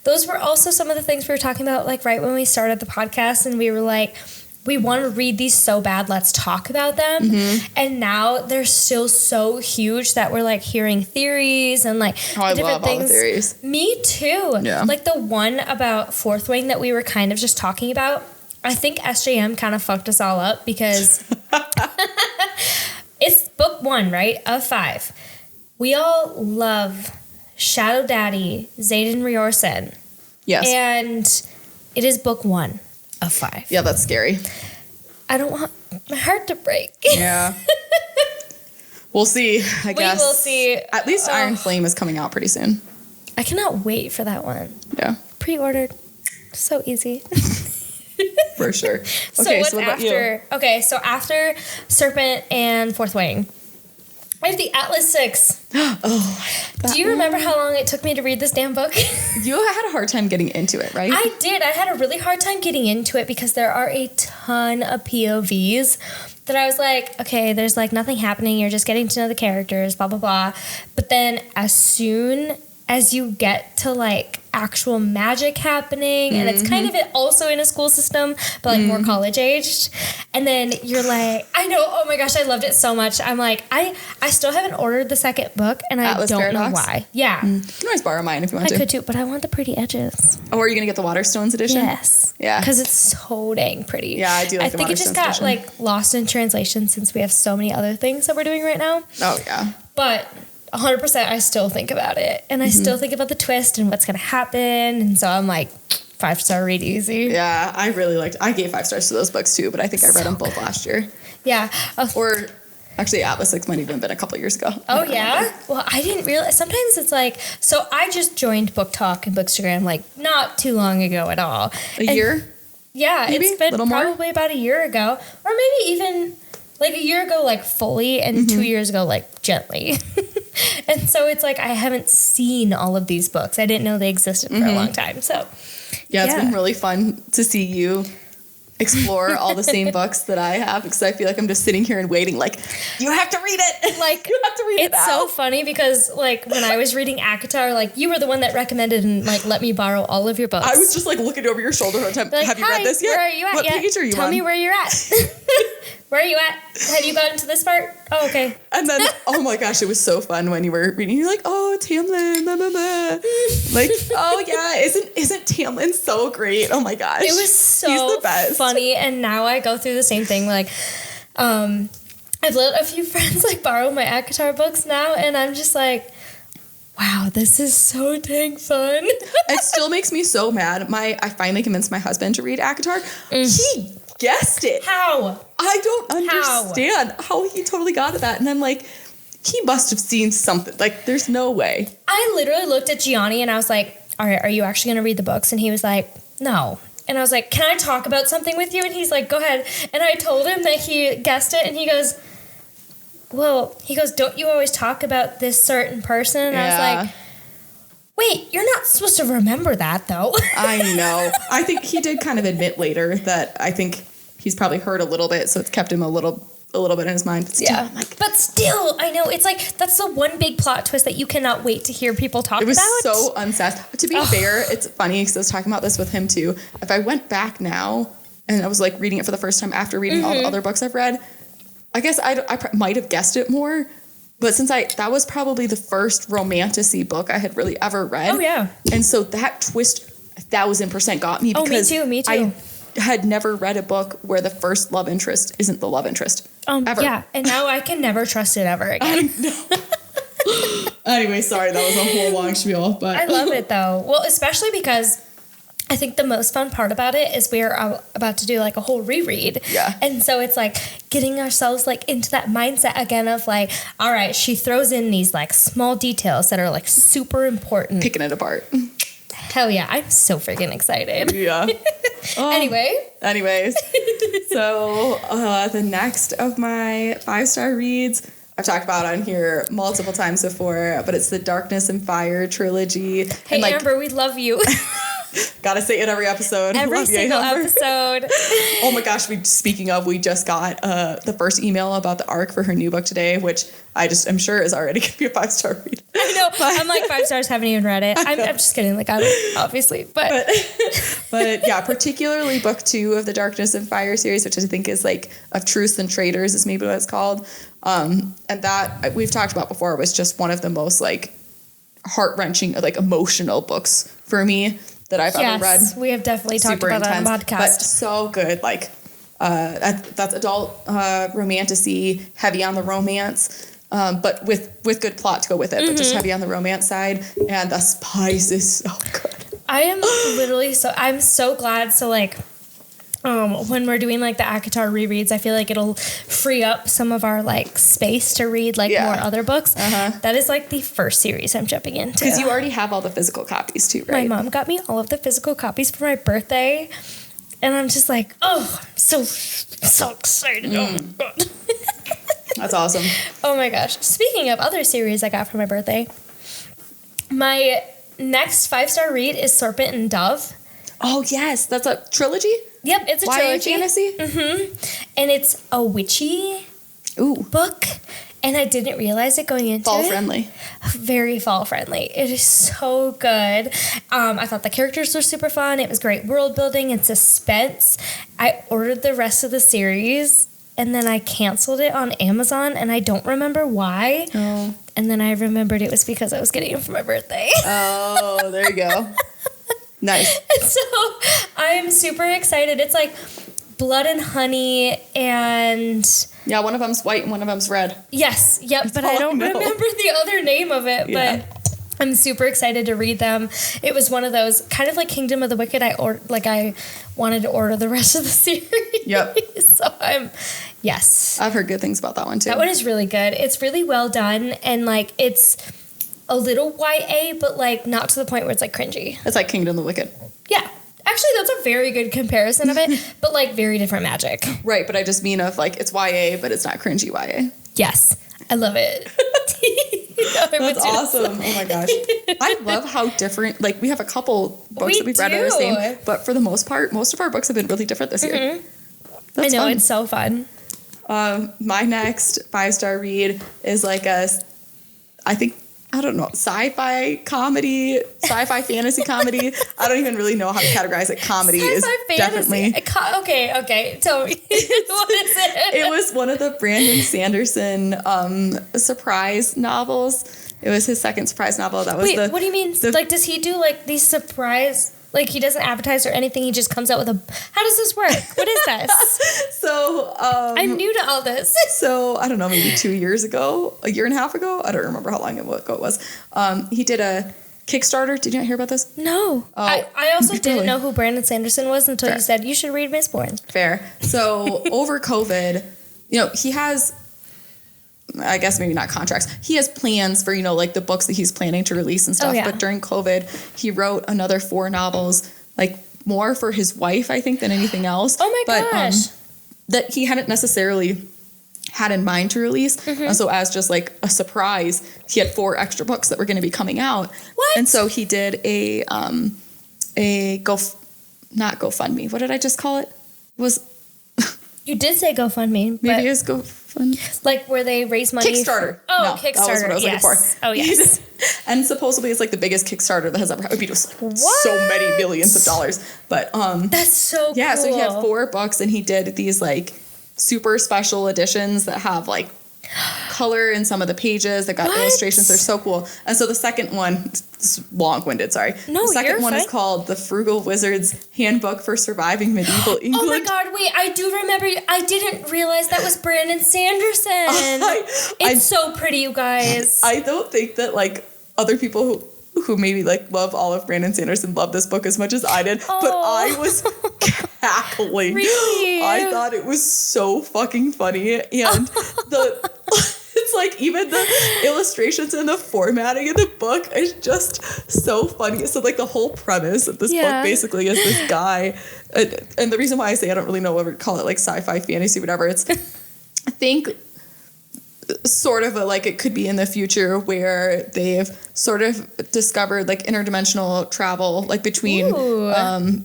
Those were also some of the things we were talking about, like right when we started the podcast, and we were like, we want to read these so bad, let's talk about them. And now they're still so huge that we're like hearing theories and like I different love things. all the theories. Me too. Yeah. Like the one about fourth wing that we were kind of just talking about, I think SJM kind of fucked us all up because it's book 1, right, of 5. We all love Shadow Daddy, Xaden Riorson. Yes. And it is book 1. Of 5. Yeah, that's scary. I don't want my heart to break. Yeah. We'll see, I guess. We will see. At least Iron Flame is coming out pretty soon. I cannot wait for that one. Yeah. Pre-ordered. So easy. For sure. So Okay, what's so what about after? you? Okay, so after Serpent and Fourth Wing, I have the Atlas 6. Do you remember how long it took me to read this damn book? You had a hard time getting into it, right? I did. I had a really hard time getting into it because there are a ton of POVs that I was like, okay, there's like nothing happening. You're just getting to know the characters, blah, blah, blah. But then as soon as you get to like actual magic happening, and it's kind of also in a school system, but like more college aged, and then you're like, I know, oh my gosh, I loved it so much. I'm like, I still haven't ordered the second book, and I don't know why. Yeah. You can always borrow mine if you want to. I could too, but I want the pretty edges. Oh, are you going to get the Waterstones edition? Yes. Yeah. Because it's so dang pretty. Yeah, I do like the I think it just got edition. like lost in translation since we have so many other things that we're doing right now. Oh, yeah. But 100% I still think about it. And I still think about the twist and what's going to happen. And so I'm like, 5-star read easy. Yeah, I gave 5 stars to those books too, but I think I read them both last year. Yeah. Or actually, Atlas 6 might even been a couple years ago. Oh, yeah? Well, I didn't realize. Sometimes it's like, so I just joined Book Talk and Bookstagram like not too long ago at all. A year? Yeah, maybe? It's been Little more? probably about a year ago. Or maybe even like a year ago, like fully, and 2 years ago, like gently. And so it's like I haven't seen all of these books. I didn't know they existed for a long time. So yeah, it's been really fun to see you explore all the same books that I have, because I feel like I'm just sitting here and waiting, like, you have to read it. Like, you have to read it. It's so funny because like when I was reading ACOTAR, like you were the one that recommended and like let me borrow all of your books. I was just like looking over your shoulder all the time. Like, have you read this yet? Where are you at? What page are you Tell on? me where you're at. Where are you at? Have you gotten to this part? Oh, okay. And then, oh my gosh, it was so fun when you were reading. You're like, oh, Tamlin, blah, blah, blah. Like, oh yeah, isn't Tamlin so great? Oh my gosh, It was he's so the best. funny. And now I go through the same thing. Like, I've let a few friends like borrow my ACOTAR books now, and I'm just like, wow, this is so dang fun. It still makes me so mad. I finally convinced my husband to read ACOTAR. He guessed it. How? I don't understand how he totally got at that. And I'm like, he must have seen something. Like, there's no way. I literally looked at Gianni and I was like, all right, are you actually going to read the books? And he was like, no. And I was like, can I talk about something with you? And he's like, go ahead. And I told him that he guessed it. And he goes, don't you always talk about this certain person? And I was like, wait, you're not supposed to remember that, though. I know. I think he did kind of admit later that I think he's probably heard a little bit, so it's kept him a little bit in his mind. But still, yeah. But still, I know. It's like, that's the one big plot twist that you cannot wait to hear people talk about. It was so unsatisfying. To be fair, it's funny because I was talking about this with him too. If I went back now and I was like reading it for the first time after reading all the other books I've read, I guess I might have guessed it more. But since that was probably the first romantasy book I had really ever read. Oh, yeah. And so that twist 1,000% got me because me too. I had never read a book where the first love interest isn't the love interest. Ever. Yeah, and now I can never trust it ever again. I know. Anyway, sorry, that was a whole long spiel. But I love it, though. Well, especially because I think the most fun part about it is we're about to do like a whole reread. Yeah. And so it's like getting ourselves like into that mindset again of like, all right, she throws in these like small details that are like super important. Picking it apart. Hell yeah, I'm so freaking excited. Yeah. Anyway, Anyways, so the next of my 5-star reads, I've talked about on here multiple times before, but it's the Darkness and Fire trilogy. Hey, and Amber, we love you. Gotta say it every episode. Every single episode. Oh my gosh, speaking of, we just got the first email about the arc for her new book today, which I'm sure is already going to be a 5-star read. I know. I'm like 5 stars, haven't even read it. I'm just kidding. Like, I'm obviously, but yeah, particularly book 2 of the Darkness and Fire series, which I think is like Of Truths and Traitors is maybe what it's called. And that we've talked about before was just one of the most like heart-wrenching, like emotional books for me that I've ever read. Yes, we have definitely talked about that on the podcast. But so good. Like, that's adult romantasy, heavy on the romance, but with good plot to go with it, but just heavy on the romance side. And the spice is so good. I am I'm so glad. So, like, when we're doing, like, the ACOTAR rereads, I feel like it'll free up some of our, like, space to read, like, more other books. That is, like, the first series I'm jumping into. Because you already have all the physical copies, too, right? My mom got me all of the physical copies for my birthday. And I'm just like, oh, I'm so excited. Oh, my God. That's awesome. Oh, my gosh. Speaking of other series I got for my birthday, my next 5-star read is Serpent and Dove. Oh, yes. That's a trilogy? Yep, it's a trilogy. YA fantasy? And it's a witchy book. And I didn't realize it going into fall friendly. Very fall friendly. It is so good. I thought the characters were super fun. It was great world building and suspense. I ordered the rest of the series and then I canceled it on Amazon and I don't remember why. Oh. And then I remembered it was because I was getting it for my birthday. Oh, there you go. Nice. And so I'm super excited. It's like Blood and Honey and... Yeah, one of them's white and one of them's red. Yes, yep, but I don't remember the other name of it, but I'm super excited to read them. It was one of those, kind of like Kingdom of the Wicked, I wanted to order the rest of the series. Yep. So yes. I've heard good things about that one too. That one is really good. It's really well done, and like it's a little YA, but like not to the point where it's like cringy. It's like Kingdom of the Wicked. Yeah. Actually, that's a very good comparison of it, but like very different magic. Right, but I just mean of like it's YA, but it's not cringy YA. Yes, I love it. That's awesome. Oh my gosh. I love how different, like we have a couple books that we've read that are the same, but for the most part, most of our books have been really different this year. That's I know, fun. it's so fun. My next 5-star read is like sci-fi comedy, sci-fi fantasy comedy. I don't even really know how to categorize it. Comedy is definitely... Okay. Tell me. What is it? It was one of the Brandon Sanderson surprise novels. It was his second surprise novel. That was what do you mean? Like, does he do like these surprise... Like, he doesn't advertise or anything. He just comes out with how does this work? What is this? So, I'm new to all this. So, I don't know, maybe 2 years ago, a year and a half ago. I don't remember how long ago it was. He did a Kickstarter. Did you not hear about this? No. Oh, I also didn't know who Brandon Sanderson was until you said, you should read Mistborn. Fair. So, over COVID, he has... I guess maybe not contracts. He has plans for, like the books that he's planning to release and stuff. But during COVID, he wrote another 4 novels, like more for his wife, I think, than anything else. Oh my gosh. That he hadn't necessarily had in mind to release. And so as just like a surprise, he had 4 extra books that were going to be coming out. What? And so he did not GoFundMe. What did I just call it? You did say GoFundMe. Maybe it was GoFundMe. Like where they raise money? Kickstarter. Oh, no, Kickstarter. That was what I was looking for. Oh, yes. And supposedly it's like the biggest Kickstarter that has ever happened. It was so many billions of dollars. But that's so cool. Yeah, so he had 4 books and he did these like super special editions that have like color in some of the pages. They've got illustrations. They're so cool. And so the second one, it's long-winded, sorry. No, the second one fine. is called The Frugal Wizard's Handbook for Surviving Medieval England. Oh my God, wait, I do remember. I didn't realize that was Brandon Sanderson. It's so pretty, you guys. I don't think that like other people who maybe like love all of Brandon Sanderson love this book as much as I did, but I was cackling. Really? I thought it was so fucking funny, and it's it's like even the illustrations and the formatting in the book is just so funny. So like the whole premise of this book basically is this guy, and the reason why I say I don't really know what we call it, like sci-fi, fantasy, whatever. It's I think sort of like it could be in the future where they've sort of discovered like interdimensional travel, like between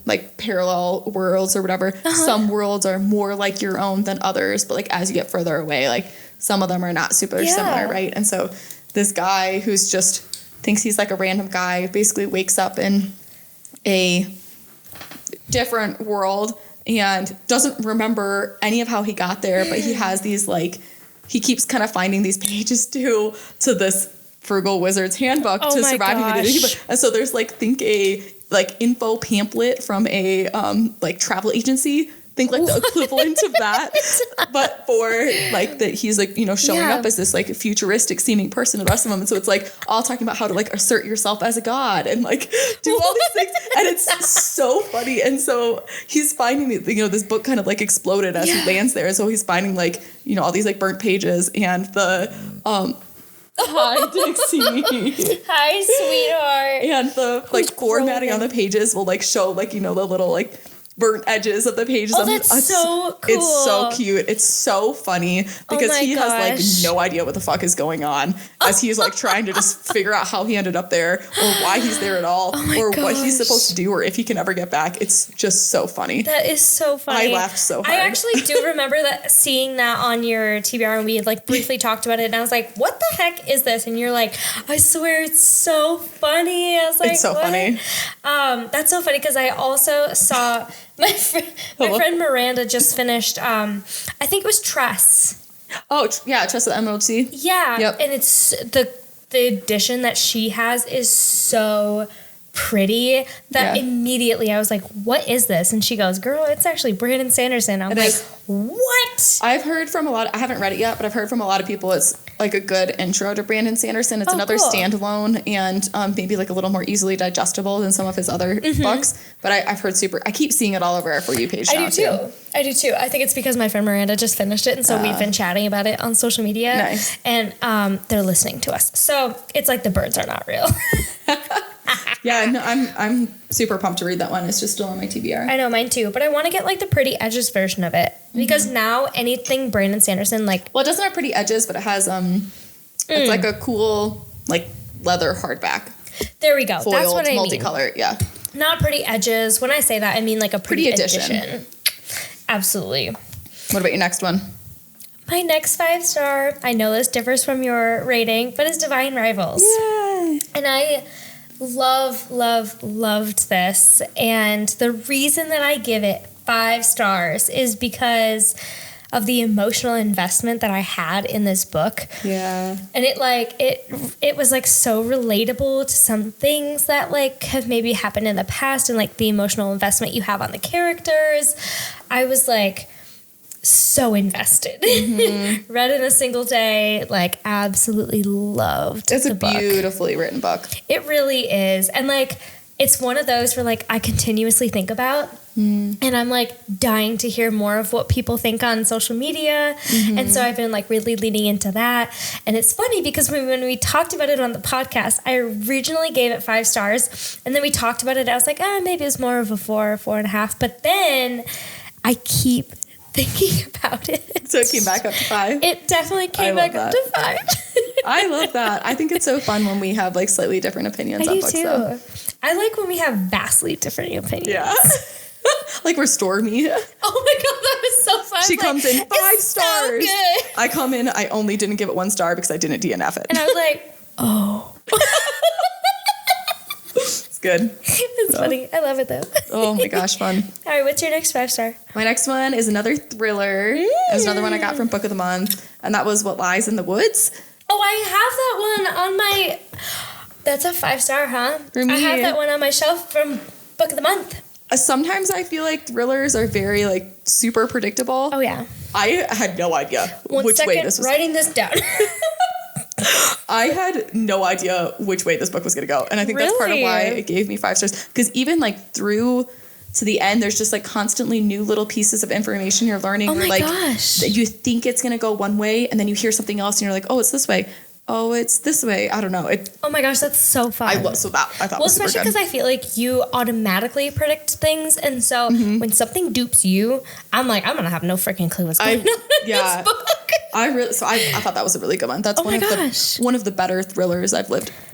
like parallel worlds or whatever. Some worlds are more like your own than others, but like as you get further away, like some of them are not super similar, right? And so this guy who's just thinks he's like a random guy basically wakes up in a different world and doesn't remember any of how he got there, but he has these like he keeps kind of finding these pages to this frugal wizard's handbook to surviving the day. And so there's like a info pamphlet from a like travel agency. Think like the equivalent of that, but for like that he's like, you know, showing up as this like futuristic seeming person, the rest of them. And so it's like all talking about how to like assert yourself as a god and like do all these things. And it's so funny. And so he's finding, you know, this book kind of like exploded as he lands there. And so he's finding like, you know, all these like burnt pages and the, hi, Dixie. Hi, sweetheart. And the like formatting on the pages will like show like, you know, the little like burnt edges of the pages. Oh, that's so cool. It's so cute. It's so funny because he has like no idea what the fuck is going on as he's like trying to just figure out how he ended up there or why he's there at all or what he's supposed to do or if he can ever get back. It's just so funny. That is so funny. I laughed so hard. I actually do remember seeing that on your TBR and we had like briefly talked about it and I was like, what the heck is this? And you're like, I swear it's so funny. I was like, it's so funny. That's so funny because I also saw my friend Miranda just finished, I think it was Tress. Oh, yeah, Tress of the Emerald Sea. Yeah. Yep. And it's the edition that she has is so pretty that immediately I was like, what is this? And she goes, girl, it's actually Brandon Sanderson. I'm like, what? I've heard from I haven't read it yet, but I've heard from a lot of people it's like a good intro to Brandon Sanderson. It's another standalone and maybe like a little more easily digestible than some of his other books. But I've heard I keep seeing it all over our For You page now, too. I do too. I think it's because my friend Miranda just finished it. And so we've been chatting about it on social media. Nice. And they're listening to us. So it's like the birds are not real. Yeah, no, I'm super pumped to read that one. It's just still on my TBR. I know, mine too. But I want to get like the pretty edges version of it because now anything Brandon Sanderson like. Well, it doesn't have pretty edges, but it has it's like a cool like leather hardback. There we go. Foiled, that's what I mean. Multicolored, yeah. Not pretty edges. When I say that, I mean like a pretty edition. Absolutely. What about your next one? My next 5-star. I know this differs from your rating, but it's Divine Rivals. Yay! And I loved this. And the reason that I give it 5 stars is because of the emotional investment that I had in this book. Yeah. And it was like so relatable to some things that like have maybe happened in the past and like the emotional investment you have on the characters. I was like so invested. Read in a single day, like absolutely loved It's the a book. Beautifully written book. It really is. And like it's one of those where like I continuously think about and I'm like dying to hear more of what people think on social media. And so I've been like really leaning into that. And it's funny because when we talked about it on the podcast, I originally gave it 5 stars. And then we talked about it. I was like, maybe it was more of a 4.5. But then I keep thinking about it. So it came back up to 5? It definitely came back up to 5. I love that. I think it's so fun when we have like slightly different opinions on books. Though. I like when we have vastly different opinions. Yeah. Like we're Stormy. Oh my god, that was so fun. She comes in 5 stars. So good. I come in, I only didn't give it 1 star because I didn't DNF it. And I was like, oh. It's good. It's funny. I love it though. Oh my gosh, fun. All right, what's your next 5-star? My next one is another thriller. It's another one I got from Book of the Month, and that was What Lies in the Woods. Oh, I have that one on my... That's a 5-star, huh? For me. I have that one on my shelf from Book of the Month. Sometimes I feel like thrillers are very like super predictable. Oh yeah. I had no idea which way this was. Writing this down. I had no idea which way this book was going to go. And I think that's part of why it gave me 5 stars. Because even like through to the end, there's just like constantly new little pieces of information you're learning. Oh my like, gosh. You think it's going to go one way and then you hear something else and you're like, oh, it's this way. Oh, it's this way. I don't know. Oh my gosh, that's so fun. I thought was super especially good. because I feel like you automatically predict things. And so when something dupes you, I'm like, I'm going to have no freaking clue what's going on in this book. I thought that was a really good one. That's one of the better thrillers I've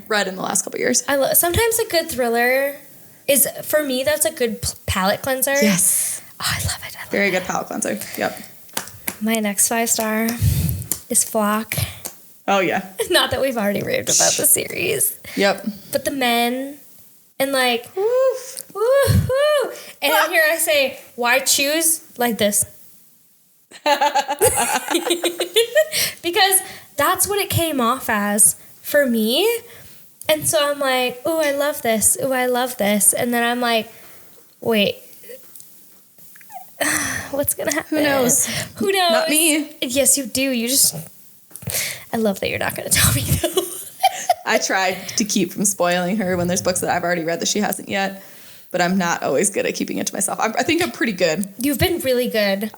read in the last couple of years. Sometimes a good thriller is, for me, that's a good palate cleanser. Yes. Oh, I love it. Very good palate cleanser. Yep. My next 5-star is Flock. Oh, yeah. Not that we've already raved about the series. Yep. But the men, and like, woo-hoo. And then here I say, why choose like this? Because that's what it came off as for me. And so I'm like, ooh, I love this. Ooh, I love this. And then I'm like, wait, what's going to happen? Who knows? Not me. Yes, you do. I love that you're not going to tell me, though. I tried to keep from spoiling her when there's books that I've already read that she hasn't yet, but I'm not always good at keeping it to myself. I think I'm pretty good. You've been really good.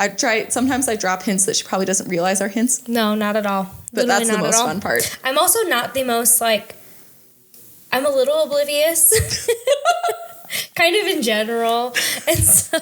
Sometimes I drop hints that she probably doesn't realize are hints. No, not at all. But that's the most fun part. I'm also not the most, like, I'm a little oblivious. Kind of in general. And so,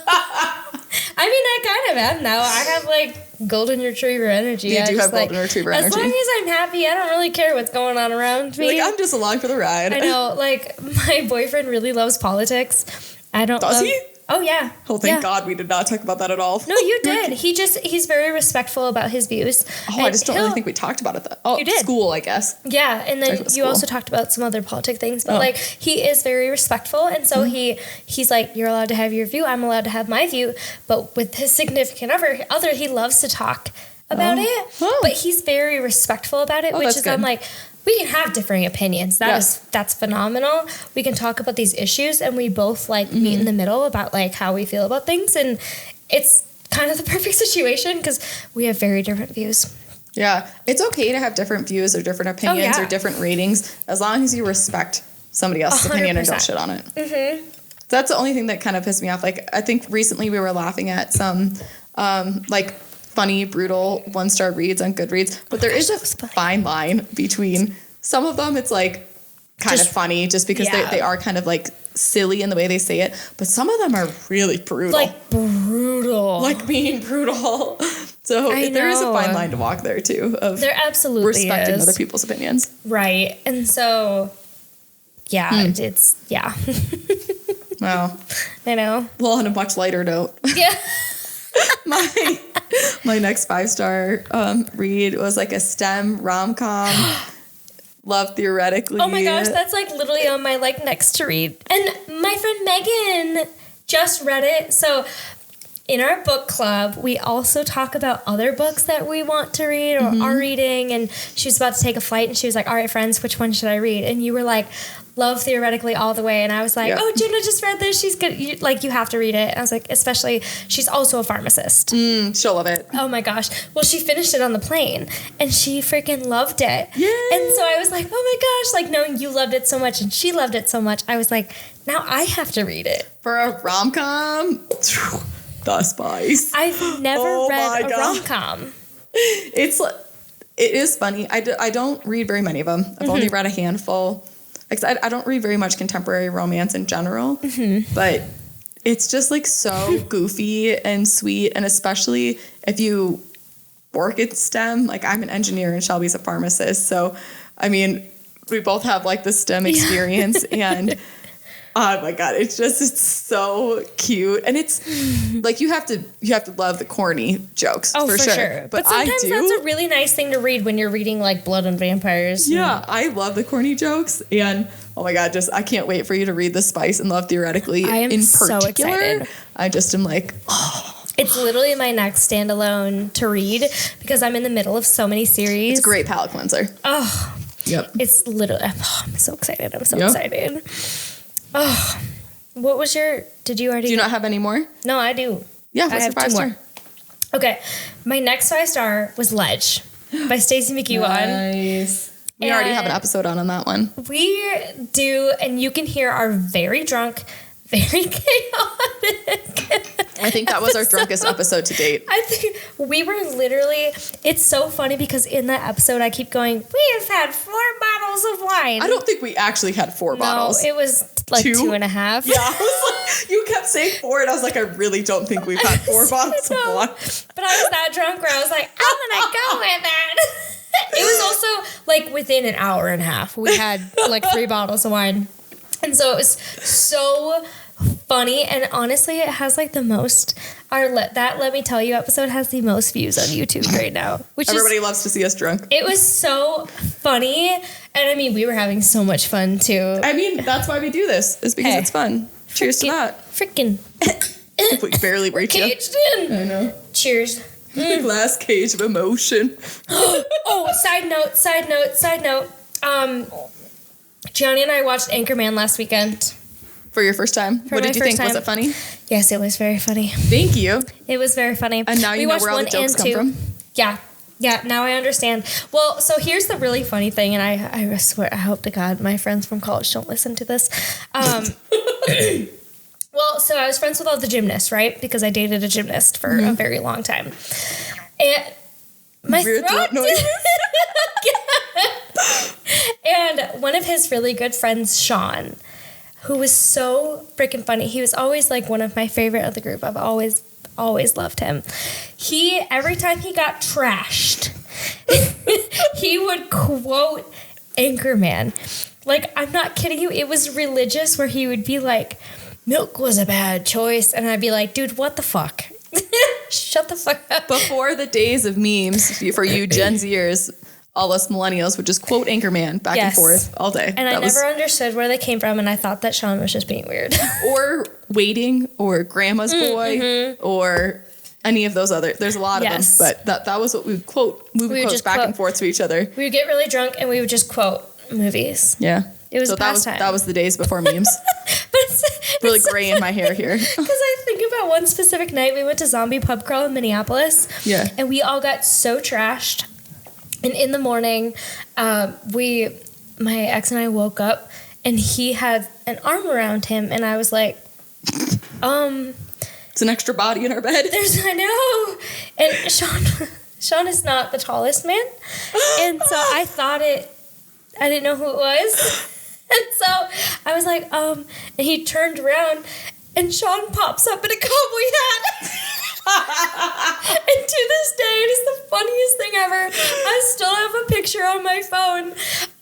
I kind of am now. I have, like, golden retriever energy. You do have golden retriever energy. As long as I'm happy, I don't really care what's going on around me. Like, I'm just along for the ride. I know. Like, my boyfriend really loves politics. Does he? Oh, yeah. Oh, thank God we did not talk about that at all. No, you did. He's very respectful about his views. Oh, I just don't really think we talked about it. You did. School, I guess. Yeah, and then you also talked about some other politic things. But, like, he is very respectful. And so he's like, you're allowed to have your view. I'm allowed to have my view. But with his significant other, he loves to talk about it. Oh. But he's very respectful about it, which is, good. I'm like, we can have differing opinions. That's phenomenal. We can talk about these issues, and we both like meet in the middle about like how we feel about things, and it's kind of the perfect situation because we have very different views. Yeah, it's okay to have different views or different opinions or different ratings as long as you respect somebody else's 100%. Opinion and don't shit on it. Mm-hmm. That's the only thing that kind of pissed me off. Like, I think recently we were laughing at some like funny, brutal 1-star reads on Goodreads, but there is a fine line between some of them. It's like kind of funny just because they are kind of like silly in the way they say it, but some of them are really brutal. Like brutal. Like being brutal. So there is a fine line to walk there too. There absolutely respecting other people's opinions. Right. And so, it's. Wow. I know. Well, on a much lighter note. Yeah. My next 5-star read was like a STEM rom-com. Love theoretically. Oh my gosh, that's like literally on my like next to read. And my friend Megan just read it. So in our book club, we also talk about other books that we want to read or are reading. And she was about to take a flight and she was like, all right, friends, which one should I read? And you were like, Love Theoretically all the way. And I was like, oh, Jenna just read this. She's good. You have to read it. And I was like, especially, she's also a pharmacist. She'll love it. Oh my gosh. Well, she finished it on the plane and she freaking loved it. Yay. And so I was like, oh my gosh, like knowing you loved it so much and she loved it so much, I was like, now I have to read it. For a rom-com? The spice. I've never read a rom-com. It is funny. I don't read very many of them. I've only read a handful. I don't read very much contemporary romance in general, but it's just like so goofy and sweet. And especially if you work in STEM, like I'm an engineer and Shelby's a pharmacist. So, I mean, we both have like the STEM experience and oh my God, it's so cute. And it's like, you have to love the corny jokes for sure. But sometimes that's a really nice thing to read when you're reading like Blood and Vampires. Yeah. I love the corny jokes and oh my God, I can't wait for you to read The Spice and Love Theoretically. I am so excited. I just am like, oh. It's literally my next standalone to read because I'm in the middle of so many series. It's a great palate cleanser. Oh. Yep. It's literally, I'm so excited. I'm so excited. Oh, what was did you already? Do you not have any more? No, I do. Yeah, what's your 5-star? More. Okay, my next 5-star was Ledge by Stacey McEwan. Nice. We already have an episode on that one. We do, and you can hear our very drunk, very chaotic. I think that was our drunkest episode to date. I think we were literally, it's so funny because in that episode I keep going, we have had 4 bottles of wine. I don't think we actually had 4 bottles. No, it was like 2.5. Yeah, I was like, you kept saying 4 and I was like, I really don't think we've had 4 bottles of wine. But I was that drunk where I was like, I'm going to go with it. It was also like within an hour and a half. We had like 3 bottles of wine. And so it was so funny, and honestly, it has like the most. That Let Me Tell You episode has the most views on YouTube right now. Which everybody loves to see us drunk. It was so funny, and I mean, we were having so much fun too. I mean, that's why we do this. Is because it's fun. Cheers to that. Freaking. We barely break you. Caged in. I know. Cheers. Glass cage of emotion. Oh, side note. Gianni and I watched Anchorman last weekend. For your first time? What did you think? Was it funny? Yes, it was very funny. Thank you. It was very funny. And now you know where all the jokes come from? Yeah, now I understand. Well, so here's the really funny thing, and I swear, I hope to God my friends from college don't listen to this. Well, so I was friends with all the gymnasts, right? Because I dated a gymnast for a very long time. And my throat noise. And one of his really good friends, Sean, who was so freaking funny. He was always like one of my favorite of the group. I've always loved him. Every time he got trashed, he would quote Anchorman. Like, I'm not kidding you. It was religious, where he would be like, milk was a bad choice. And I'd be like, dude, what the fuck? Shut the fuck up. Before the days of memes, for you Gen Zers, all us millennials would just quote Anchorman back and forth all day. And I never understood where they came from, and I thought that Sean was just being weird. Or Waiting, or Grandma's Boy, or any of those other. There's a lot of them, but that was what we would quote. Movie quotes back and forth to each other. We would get really drunk, and we would just quote movies. Yeah. It was pastime. That was the days before memes. But it's really gray in my hair here. Because I think about one specific night we went to Zombie Pub Crawl in Minneapolis. Yeah. And we all got so trashed. And in the morning, my ex and I woke up, and he had an arm around him, and I was like, It's an extra body in our bed. I know. And Sean is not the tallest man. And so I didn't know who it was. And so I was like, and he turned around, and Sean pops up in a cowboy hat. And to this day, it is the funniest thing ever. I still have a picture on my phone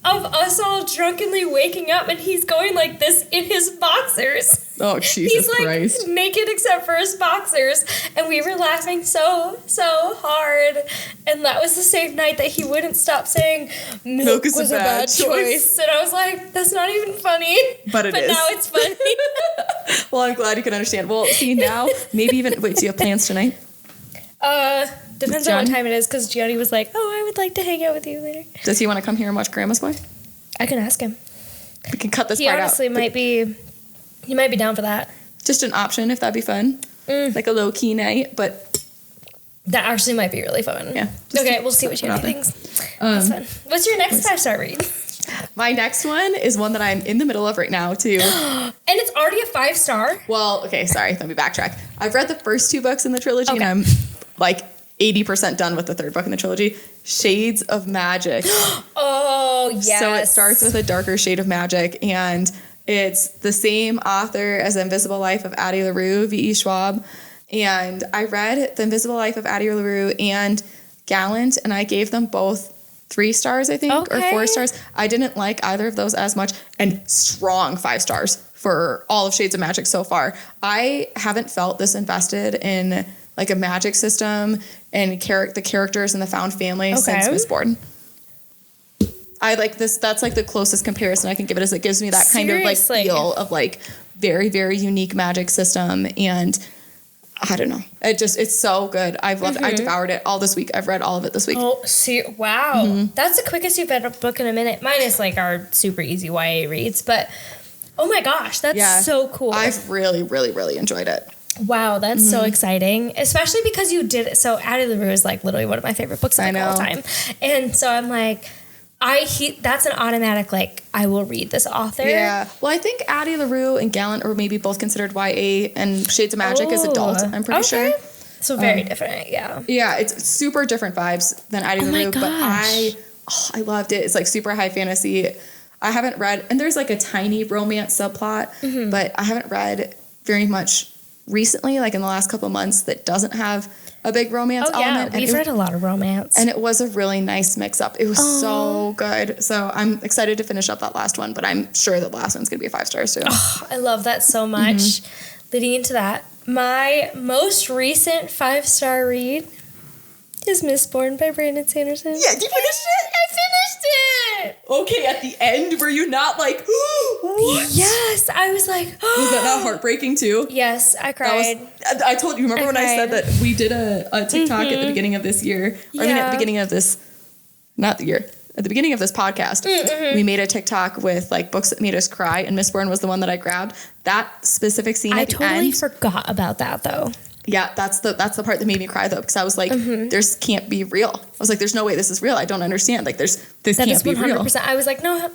of us all drunkenly waking up, and he's going like this in his boxers. Oh, Jesus Christ. He's like naked except for his boxers. And we were laughing so hard. And that was the same night that he wouldn't stop saying milk was a bad choice. And I was like, that's not even funny. But it is. But now it's funny. Well, I'm glad you can understand. Well, see, now, maybe even... Wait, do you have plans tonight? Depends on what time it is, because Gianni was like, I would like to hang out with you later. Does he want to come here and watch Grandma's Boy? I can ask him. We can cut this part out. He honestly might be... He might be down for that. Just an option, if that'd be fun. Like a low-key night, but... That actually might be really fun. Yeah. Okay, we'll see what Gianni thinks. That's fun. What's your next 5-star read? My next one is one that I'm in the middle of right now, too. And it's already a 5-star? Well, okay, sorry. Let me backtrack. I've read the first 2 books in the trilogy, and I'm like 80% done with the 3rd book in the trilogy. Shades of Magic. Oh, yes. So it starts with a darker shade of magic, and it's the same author as The Invisible Life of Addie LaRue, V.E. Schwab. And I read The Invisible Life of Addie LaRue and Gallant, and I gave them both 3 stars, I think, or 4 stars. I didn't like either of those as much, and strong 5 stars for all of Shades of Magic so far. I haven't felt this invested in like a magic system and the characters in the found family since Mistborn. I like this. That's like the closest comparison I can give it, as it gives me that kind of like feel of like very, very unique magic system. And I don't know. It's so good. I've loved it. I devoured it all this week. I've read all of it this week. Oh, see, wow. That's the quickest you've read a book in a minute. Mine is like our super easy YA reads, but oh my gosh, that's so cool. I've really, really, really enjoyed it. Wow, that's so exciting. Especially because you did it. So Addie LaRue is like literally one of my favorite books of all time. And so I'm like, That's an automatic, like, I will read this author. Yeah. Well, I think Addie LaRue and Gaylin are maybe both considered YA, and Shades of Magic is adult, I'm pretty sure. So very different, yeah. Yeah, it's super different vibes than Addie LaRue, but I loved it. It's like super high fantasy. I haven't read, and there's like a tiny romance subplot, but I haven't read very much recently, like in the last couple of months, that doesn't have a big romance element. We've read a lot of romance. And it was a really nice mix-up. It was so good. So I'm excited to finish up that last one, but I'm sure that last one's going to be a 5 stars too. Oh, I love that so much. Leading into that, my most recent 5-star read is Mistborn by Brandon Sanderson. Yeah, you finished it? I finished it! Okay, at the end, were you not like, what? Yes, I was like, was that not heartbreaking too? Yes, I cried. I told you, remember when I said that we did a TikTok at the beginning of this year? I mean, at the beginning of this, not the year, at the beginning of this podcast, we made a TikTok with like books that made us cry, and Mistborn was the one that I grabbed. That specific scene at the end. I totally forgot about that though. Yeah, that's the part that made me cry though, because I was like, "This can't be real." I was like, "There's no way this is real. I don't understand. Like, this can't be real." I was like, "No."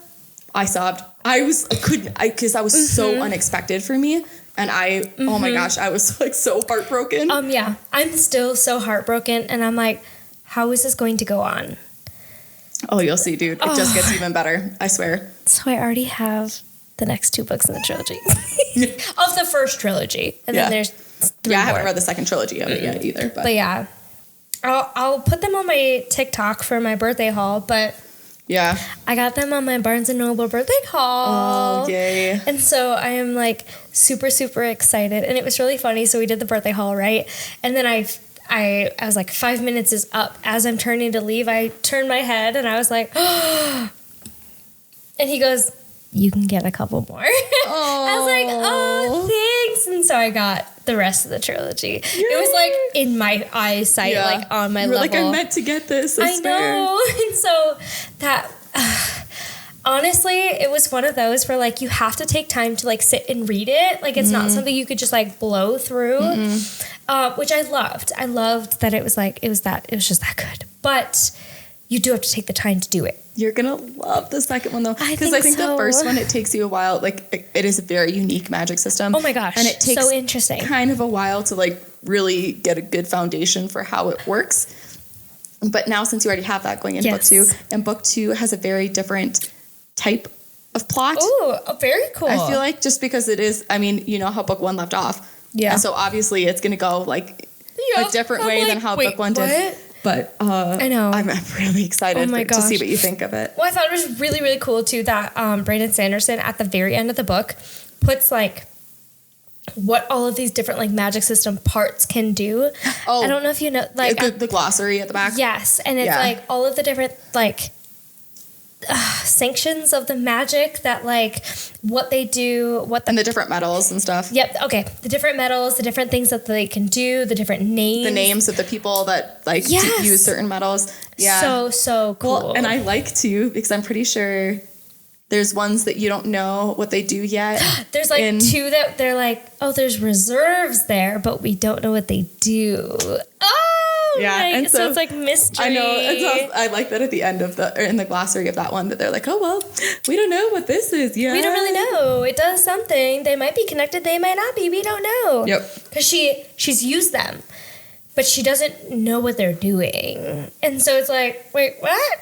I sobbed. Because I was so unexpected for me, and oh my gosh, I was like so heartbroken. Yeah, I'm still so heartbroken, and I'm like, how is this going to go on? Oh, you'll see, dude. It just gets even better. I swear. So I already have the next 2 books in the trilogy of the first trilogy, and then there's 3 I more. haven't read the second trilogy of it yet either. But yeah, I'll put them on my TikTok for my birthday haul. But yeah, I got them on my Barnes and Noble birthday haul. Oh, yay! And so I am like super super excited, and it was really funny. So we did the birthday haul, right? And then I was like, 5 minutes is up. As I'm turning to leave, I turned my head and I was like, and he goes, "You can get a couple more." I was like, "Oh, thanks." And so I got the rest of the trilogy. Yay. It was like in my eyesight, like on my level. Like, I meant to get this. I know. And so that, honestly, it was one of those where like you have to take time to like sit and read it. Like it's not something you could just like blow through, which I loved. I loved that it was just that good. But you do have to take the time to do it. You're going to love the second one, though. Because I think the first one, it takes you a while. Like, it is a very unique magic system. Oh, my gosh. And it takes so interesting. Kind of a while to, like, really get a good foundation for how it works. But now, since you already have that going in book 2, and book 2 has a very different type of plot. Oh, very cool. I feel like just because it is, I mean, you know how book 1 left off. Yeah. And so, obviously, it's going to go, like, a different way than how book 1 did. But I know. I'm really excited to see what you think of it. Well, I thought it was really, really cool, too, that Brandon Sanderson, at the very end of the book, puts, like, what all of these different, like, magic system parts can do. Oh. I don't know if you know, like... The glossary at the back? Yes. And it's, like, all of the different, like... sanctions of the magic that like what they do, and the different metals and stuff. Yep. Okay. The different metals, the different things that they can do, the different names. The names of the people that like use certain metals. Yeah. So cool. Well, and I like to because I'm pretty sure there's ones that you don't know what they do yet. There's like 2 that they're like, oh, there's reserves there, but we don't know what they do. Oh, yeah. Right. And so it's like mystery. I know. And so I like that at the end of in the glossary of that one that they're like, oh, well, we don't know what this is yet. We don't really know. It does something. They might be connected. They might not be. We don't know. Yep. Because she's used them, but she doesn't know what they're doing. And so it's like, wait, what?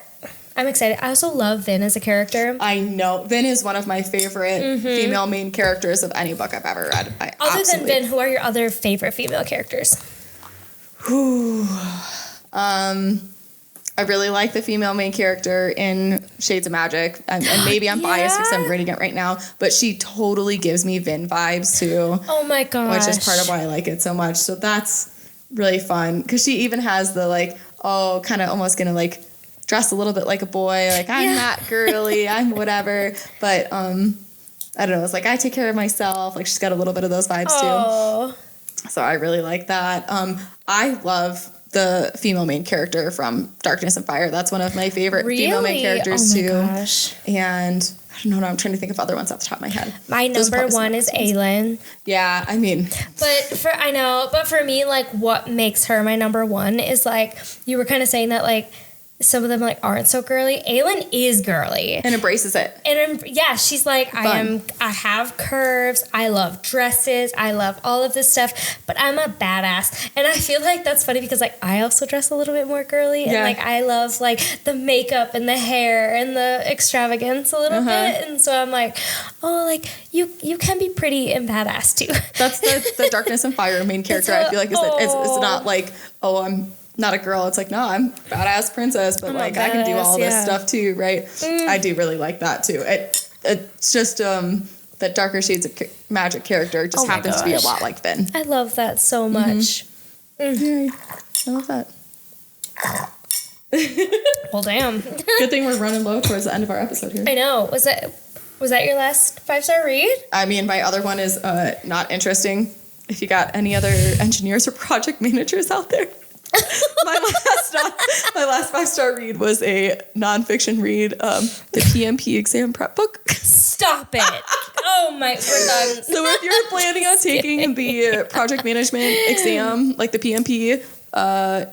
I'm excited. I also love Vin as a character. I know. Vin is one of my favorite female main characters of any book I've ever read. Other than Vin, who are your other favorite female characters? I really like the female main character in Shades of Magic. And maybe I'm biased because I'm reading it right now. But she totally gives me Vin vibes too. Oh my gosh. Which is part of why I like it so much. So that's really fun. Because she even has the like, kind of almost going to like dress a little bit like a boy, like I'm not girly, I'm whatever, but I don't know, it's like I take care of myself, like she's got a little bit of those vibes too. So I really like that. I love the female main character from Darkness and Fire. That's one of my favorite female main characters too. Gosh. And I don't know, I'm trying to think of other ones off the top of my head. My number 1 is Gaylin. Yeah, I mean, but for me, like what makes her my number 1 is like you were kind of saying that like some of them like aren't so girly. Gaylin is girly and embraces it. And yeah, she's like, I have curves. I love dresses. I love all of this stuff, but I'm a badass. And I feel like that's funny because like I also dress a little bit more girly, and like I love like the makeup and the hair and the extravagance a little bit. And so I'm like, oh, like you can be pretty and badass too. That's the Darkness and Fire main character. I feel like it's not like, oh, I'm not a girl. It's like, no, I'm badass princess, but like I can do all this stuff too, right? I do really like that too. It's just that Darker Shades of Magic character just happens to be a lot like Finn. I love that so much. Yeah, I love that. Well, damn. Good thing we're running low towards the end of our episode here. I know. Was that your last 5-star read? I mean, my other one is not interesting. If you got any other engineers or project managers out there. My last 5-star read was a nonfiction read, the PMP exam prep book. Stop it. Oh my, we're done. So if you're planning on taking the project management exam, like the PMP,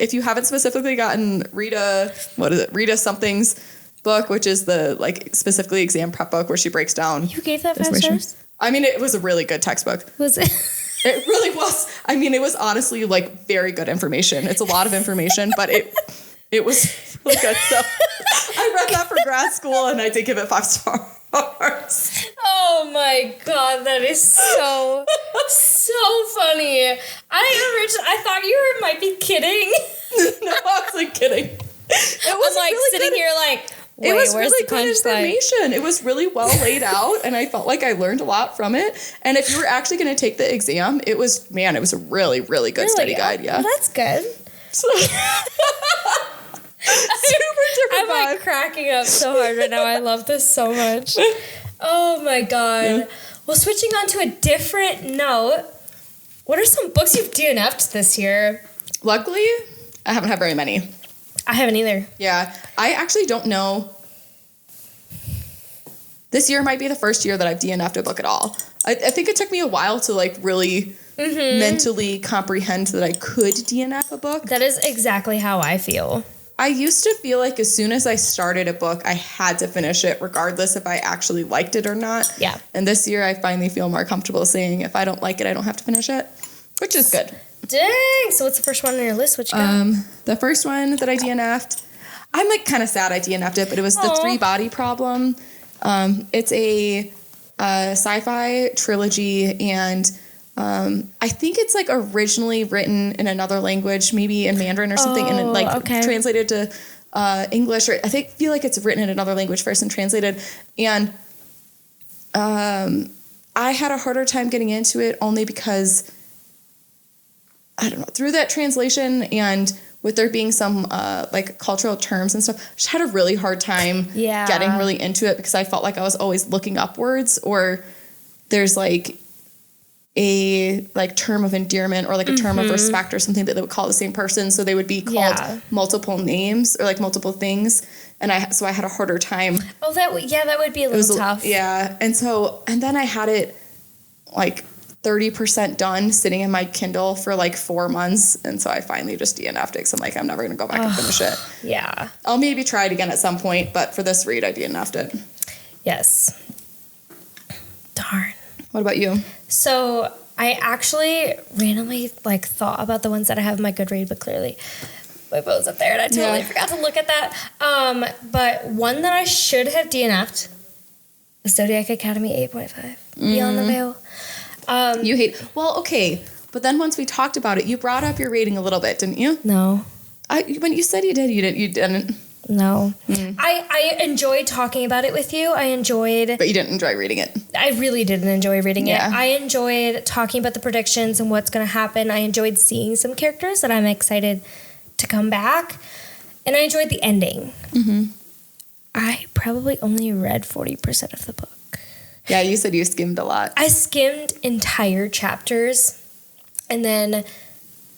if you haven't specifically gotten Rita something's book, which is the like specifically exam prep book where she breaks down. You gave that 5 stars? I mean, it was a really good textbook. Was it? It really was. I mean, it was honestly like very good information. It's a lot of information, but it was really good. So I read that for grad school and I did give it 5 stars. Oh my God, that is so funny. I thought you might be kidding. No, I wasn't kidding. It was I'm like really sitting good. here like, wait, it was where's really the good information. punchline? It was really well laid out, and I felt like I learned a lot from it. And if you were actually going to take the exam, it was a really, really good study guide. Yeah, well, that's good. So, super different vibe. I'm like cracking up so hard right now. I love this so much. Oh my God. Yeah. Well, switching on to a different note, what are some books you've DNF'd this year? Luckily, I haven't had very many. I haven't either. Yeah. I actually don't know. This year might be the first year that I've DNF'd a book at all. I think it took me a while to like really mentally comprehend that I could DNF a book. That is exactly how I feel. I used to feel like as soon as I started a book, I had to finish it regardless if I actually liked it or not. Yeah. And this year I finally feel more comfortable saying if I don't like it, I don't have to finish it, which is good. Dang. So what's the first one on your list? What you got? The first one that I DNF'd, I'm like kind of sad I DNF'd it, but it was The 3-Body Problem. It's a sci-fi trilogy, and I think it's like originally written in another language, maybe in Mandarin or something, and then like translated to English, or I feel like it's written in another language first and translated. And I had a harder time getting into it only because, I don't know, through that translation and with there being some like cultural terms and stuff, I just had a really hard time getting really into it because I felt like I was always looking upwards, or there's like a like term of endearment or like a term of respect or something that they would call the same person, so they would be called multiple names or like multiple things, and I had a harder time. Oh, that would be a little tough. Yeah, and then I had it like 30% done sitting in my Kindle for like 4 months, and so I finally just DNF'd it because I'm like, I'm never gonna go back and finish it. Yeah, I'll maybe try it again at some point, but for this read I DNF'd it. Yes. Darn. What about you? So I actually randomly like thought about the ones that I have in my Goodread, but clearly my phone's up there and I totally forgot to look at that. But one that I should have DNF'd was Zodiac Academy 8.5, Beyond the Veil. You hate... Well, okay. But then once we talked about it, you brought up your rating a little bit, didn't you? No. When you said you did, you didn't. No. I enjoyed talking about it with you. But you didn't enjoy reading it. I really didn't enjoy reading it. I enjoyed talking about the predictions and what's going to happen. I enjoyed seeing some characters that I'm excited to come back. And I enjoyed the ending. I probably only read 40% of the book. Yeah, you said you skimmed a lot. I skimmed entire chapters, and then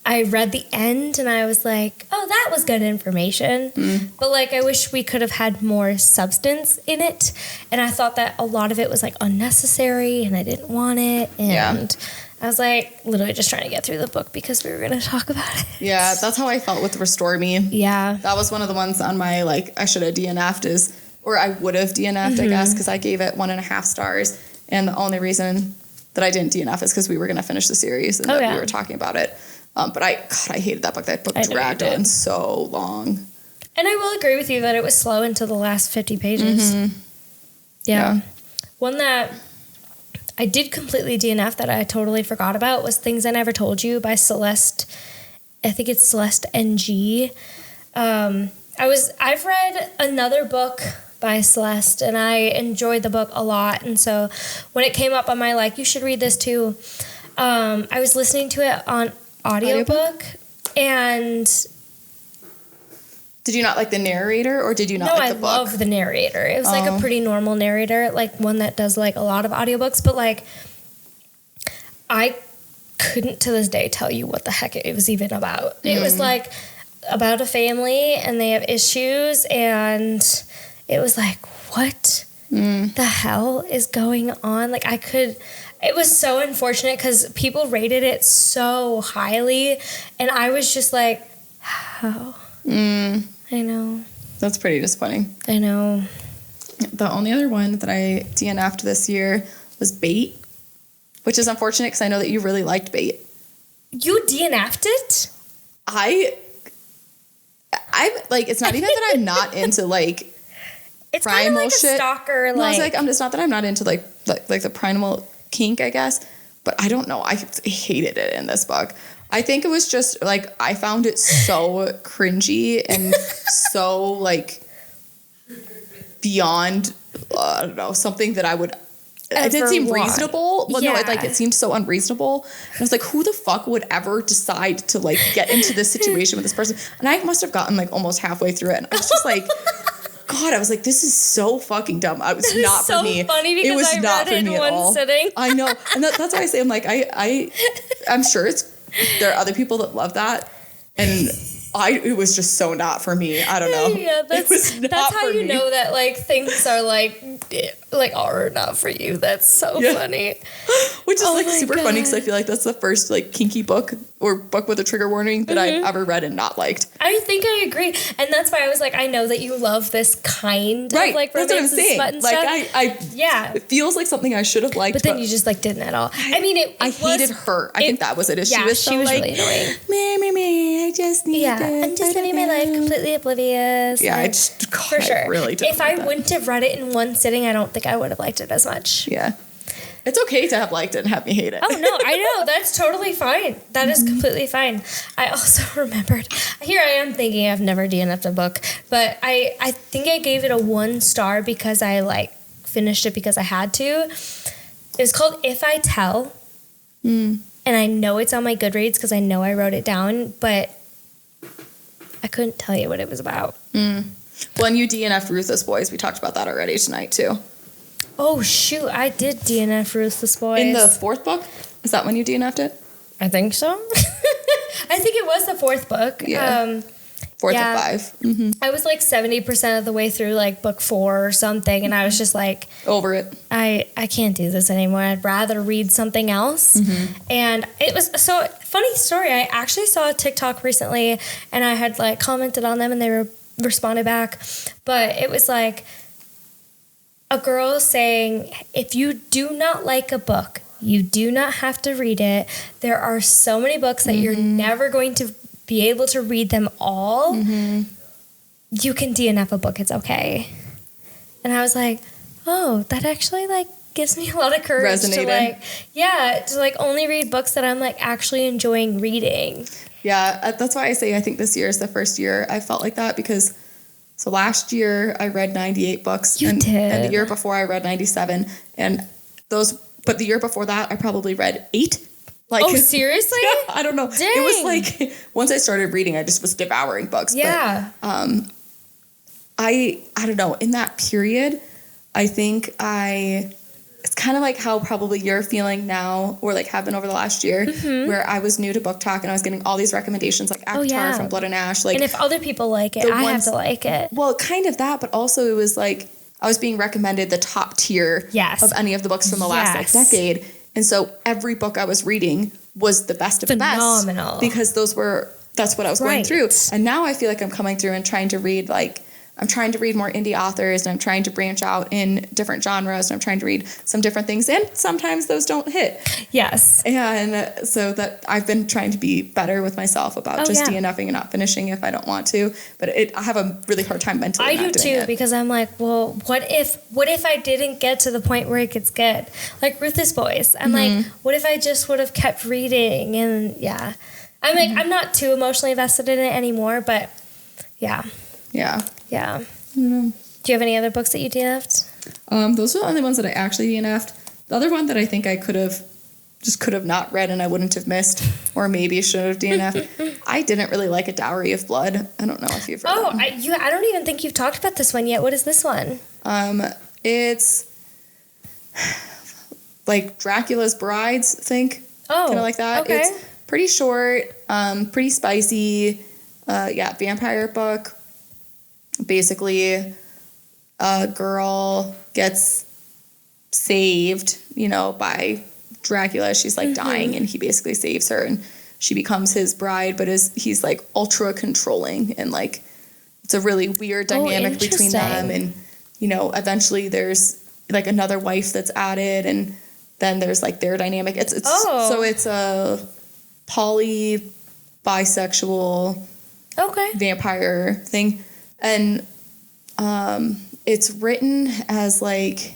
I read the end and I was like, oh, that was good information. But like, I wish we could have had more substance in it. And I thought that a lot of it was like unnecessary and I didn't want it. And I was like literally just trying to get through the book because we were going to talk about it. Yeah, that's how I felt with Restore Me. Yeah. That was one of the ones on my, like, I should have DNF'd or I would have DNF'd, I guess, because I gave it 1.5 stars. And the only reason that I didn't DNF is because we were going to finish the series and that we were talking about it. But I hated that book. That book dragged on so long. And I will agree with you that it was slow until the last 50 pages. Yeah. One that I did completely DNF that I totally forgot about was Things I Never Told You by Celeste. I think it's Celeste NG. I've read another book by Celeste and I enjoyed the book a lot. And so when it came up on my you should read this too, I was listening to it on audiobook and did you not like the narrator or did you not like the book? No, I love the narrator. It was like a pretty normal narrator, like one that does like a lot of audiobooks, but like I couldn't to this day tell you what the heck it was even about. It was like about a family and they have issues and it was like, what the hell is going on? Like it was so unfortunate because people rated it so highly and I was just like, how? I know. That's pretty disappointing. I know. The only other one that I DNF'd this year was Bait, which is unfortunate because I know that you really liked Bait. You DNF'd it? I'm like, it's not even that I'm not into like it's primal kind of like shit. A stalker. No, it's like it's not that I'm not into like the primal kink, I guess, but I don't know. I hated it in this book. I think it was just like I found it so cringy and so like beyond I don't know, something that I would it didn't seem reasonable. Well, no, it seemed so unreasonable. And I was like, who the fuck would ever decide to like get into this situation with this person? And I must have gotten like almost halfway through it. And I was just like, God, I was like, this is so fucking dumb. It was not for me. Funny because it was I not read for it me in at one all. sitting. I know. And that's why I say I'm like, I'm sure there are other people that love that. And it was just so not for me. I don't know. Yeah, that's how you know that like things are like are not for you. That's so funny. Which is super funny because I feel like that's the first like kinky book or book with a trigger warning that I've ever read and not liked. I think I agree, and that's why I was like, I know that you love this kind of like romance and smut and stuff. It feels like something I should have liked, but then you just like didn't at all. I mean, I hated her. I think that was it. She was really annoying. Me. I just need. Yeah, I'm just living my life completely oblivious. Yeah, like, for sure. I really didn't. If I wouldn't have read it in one sitting, I don't think I would have liked it as much. Yeah. It's okay to have liked it and have me hate it. Oh, no, I know. That's totally fine. That is completely fine. I also remembered, here I am thinking I've never DNF'd a book, but I think I gave it a 1 star because I like finished it because I had to. It was called If I Tell. And I know it's on my Goodreads because I know I wrote it down, but I couldn't tell you what it was about. When you DNF Ruthless Boys, we talked about that already tonight too. Oh, shoot. I did DNF Ruthless Boys. In the 4th book? Is that when you DNF'd it? I think so. I think it was the 4th book. Yeah. 4th of 5. Mm-hmm. I was like 70% of the way through like book 4 or something. And I was just like... over it. I can't do this anymore. I'd rather read something else. And it was... So, funny story. I actually saw a TikTok recently and I had like commented on them and they responded back. But it was like... a girl saying, if you do not like a book, you do not have to read it. There are so many books that you're never going to be able to read them all. You can DNF a book. It's okay. And I was like, oh, that actually like gives me a lot of courage to like only read books that I'm like actually enjoying reading. Yeah, that's why I say I think this year is the first year I felt like that because... So last year I read 98 books. You did. And the year before I read 97. But the year before that I probably read 8. Like, oh, seriously? Yeah, I don't know. Dang. It was like, once I started reading, I just was devouring books. Yeah. But, I don't know. In that period, I think I it's kind of like how probably you're feeling now, or like have been over the last year, where I was new to Book Talk and I was getting all these recommendations, like Avatar from Blood and Ash. Like, and if other people like it, I have to like it. Well, kind of that, but also it was like I was being recommended the top tier of any of the books from the last like decade. And so every book I was reading was the best of the best. Because that's what I was going through. And now I feel like I'm coming through and trying to read I'm trying to read more indie authors, and I'm trying to branch out in different genres, and I'm trying to read some different things, and sometimes those don't hit. Yes. And so that I've been trying to be better with myself about just DNFing and not finishing if I don't want to. But I have a really hard time mentally. I do too, because I'm like, well, what if I didn't get to the point where it gets good? Like Ruth's Boys. I'm like, what if I just would have kept reading? And I'm like, I'm not too emotionally invested in it anymore, but yeah. Yeah. Yeah. Do you have any other books that you DNF'd? Those are the only ones that I actually DNF'd. The other one that I think I could have not read and I wouldn't have missed, or maybe should have DNF'd. I didn't really like A Dowry of Blood. I don't know if you've read it. I don't even think you've talked about this one yet. What is this one? It's like Dracula's Brides, I think. Oh. Kind of like that. Okay. It's pretty short, pretty spicy. Vampire book. Basically, a girl gets saved, by Dracula. She's like dying, and he basically saves her, and she becomes his bride, but he's like ultra controlling, and like it's a really weird dynamic between them. And eventually there's like another wife that's added, and then there's like their dynamic. So it's a poly bisexual vampire thing. And it's written as like,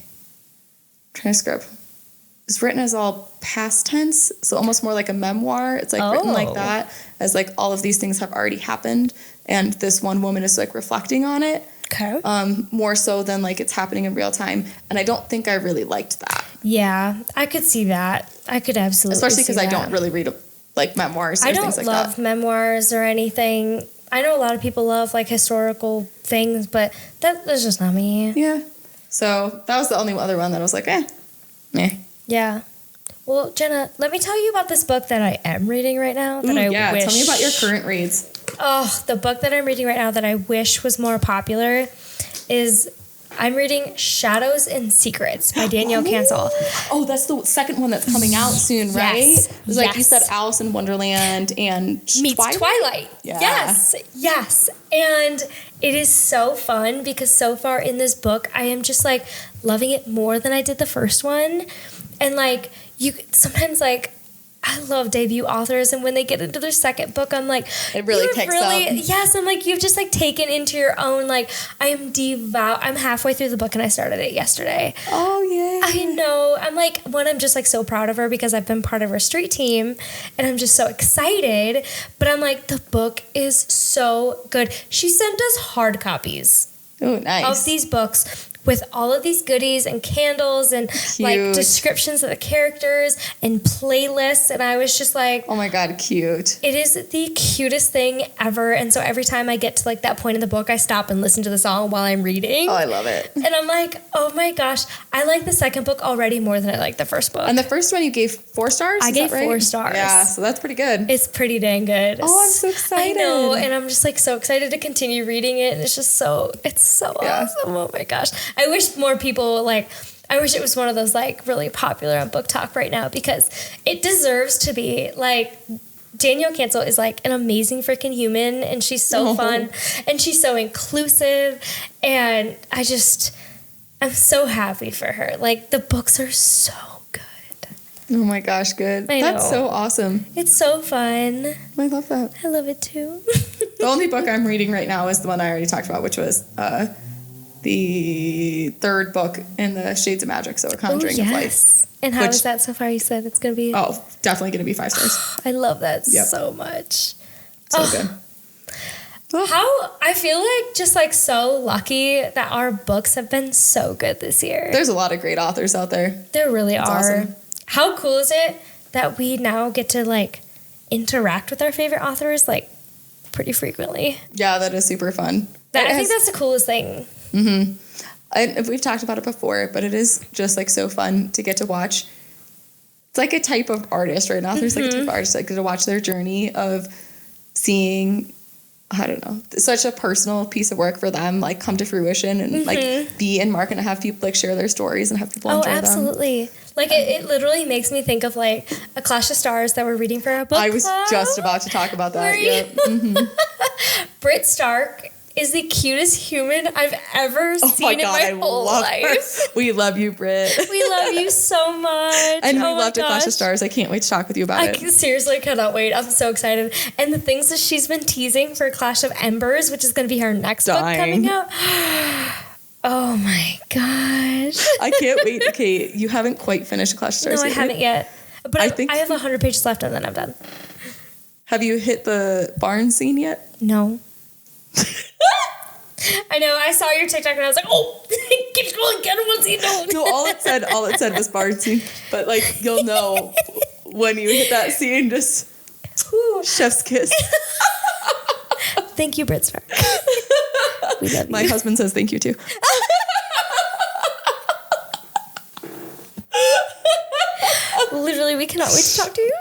it's written as all past tense, so almost more like a memoir. It's like written like that, as like all of these things have already happened, and this one woman is like reflecting on it. Okay. More so than like it's happening in real time, and I don't think I really liked that. Yeah, I could see that. I could absolutely, especially because I don't really read like memoirs or things like that. I don't love memoirs or anything. I know a lot of people love like historical things, but that's just not me. Yeah. So that was the only other one that I was like, meh. Yeah. Well, Jenna, let me tell you about this book that I am reading right now. Tell me about your current reads. Oh, the book that I'm reading right now that I wish was more popular is I'm reading Shadows and Secrets by Danielle Cancel. Oh, that's the second one that's coming out soon, right? Yes. It was like you said, Alice in Wonderland and Twilight. Yeah. Yes. And it is so fun because so far in this book, I am just like loving it more than I did the first one. And like you sometimes like I love debut authors, and when they get into their second book, I'm like, it really kicks up. Yes, I'm like, you've just like taken into your own, like, I am devout. I'm halfway through the book and I started it yesterday. Oh, yeah. I know. I'm like, I'm just like so proud of her because I've been part of her street team and I'm just so excited. But I'm like, the book is so good. She sent us hard copies. Oh, nice. Of these books with all of these goodies and candles and like descriptions of the characters and playlists. And I was just like, oh my God, cute. It is the cutest thing ever. And so every time I get to like that point in the book, I stop and listen to the song while I'm reading. Oh, I love it. And I'm like, oh my gosh, I like the second book already more than I like the first book. And the first one you gave 4 stars? I gave 4 stars. Yeah, so that's pretty good. It's pretty dang good. Oh, I'm so excited. I know. And I'm just like so excited to continue reading it. And it's just so awesome. Oh my gosh. I wish more people I wish it was one of those like really popular on Book Talk right now because it deserves to be. Like Danielle Cancel is like an amazing freaking human and she's so fun and she's so inclusive and I'm so happy for her. Like the books are so good. Oh my gosh, good. That's so awesome. It's so fun. I love that. I love it too. The only book I'm reading right now is the one I already talked about, which was the third book in the Shades of Magic, so A Conjuring of Life. And how is that so far? You said it's going to be... Oh, definitely going to be 5 stars. I love that so much. So good. How I feel like just like so lucky that our books have been so good this year. There's a lot of great authors out there. There really are. Awesome. How cool is it that we now get to like interact with our favorite authors like pretty frequently? Yeah, that is super fun. I think that's the coolest thing. Mm-hmm. we've talked about it before, but it is just like so fun to get to watch. It's like a type of artist right now. There's like a type of artist like to watch their journey of seeing, I don't know, such a personal piece of work for them like come to fruition and like be in market and have people like share their stories and have people enjoy them. Oh, absolutely. Like it literally makes me think of like A Clash of Stars that we're reading for our book I was club. just about to talk about that. Yeah. Britt Stark is the cutest human I've ever seen in my whole life. Her. We love you, Britt. We love you so much. And we loved A Clash of Stars. I can't wait to talk with you about it. I seriously cannot wait. I'm so excited. And the things that she's been teasing for Clash of Embers, which is going to be her next book coming out. Oh my gosh. I can't wait. Okay, you haven't quite finished A Clash of Stars yet. No, I haven't yet. But I have 100 pages left and then I'm done. Have you hit the barn scene yet? No. I know. I saw your TikTok and I was like, "Oh, keep scrolling. Get it once you know." No, all it said was barn scene. But like, you'll know when you hit that scene. Just chef's kiss. Thank you, Britt Stark. We love you. My husband says thank you too. Literally, we cannot wait to talk to you.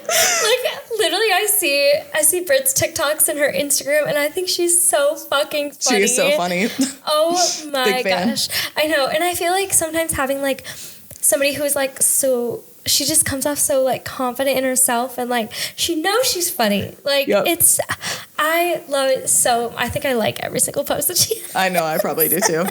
Like literally, I see Britt's TikToks and her Instagram, and I think she's so fucking funny. She is so funny. Oh my gosh, I know, and I feel like sometimes having like somebody who is like so. She just comes off so like confident in herself and like she knows she's funny. Like I love it so. I think I like every single post that she has. I know, I probably do too.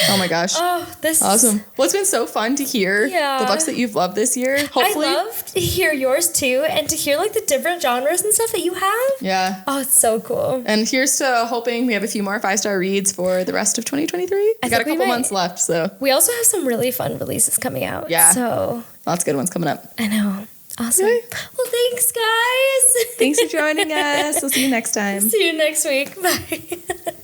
Oh my gosh. Oh, this awesome. Well, it's been so fun to hear the books that you've loved this year. Hopefully. I love to hear yours too and to hear like the different genres and stuff that you have. Yeah. Oh, it's so cool. And here's to hoping we have a few more 5-star reads for the rest of 2023. We got a couple months left, so. We also have some really fun releases coming out. Yeah. So. Lots of good ones coming up. I know. Awesome. Okay. Well, thanks, guys. Thanks for joining us. We'll see you next time. See you next week. Bye.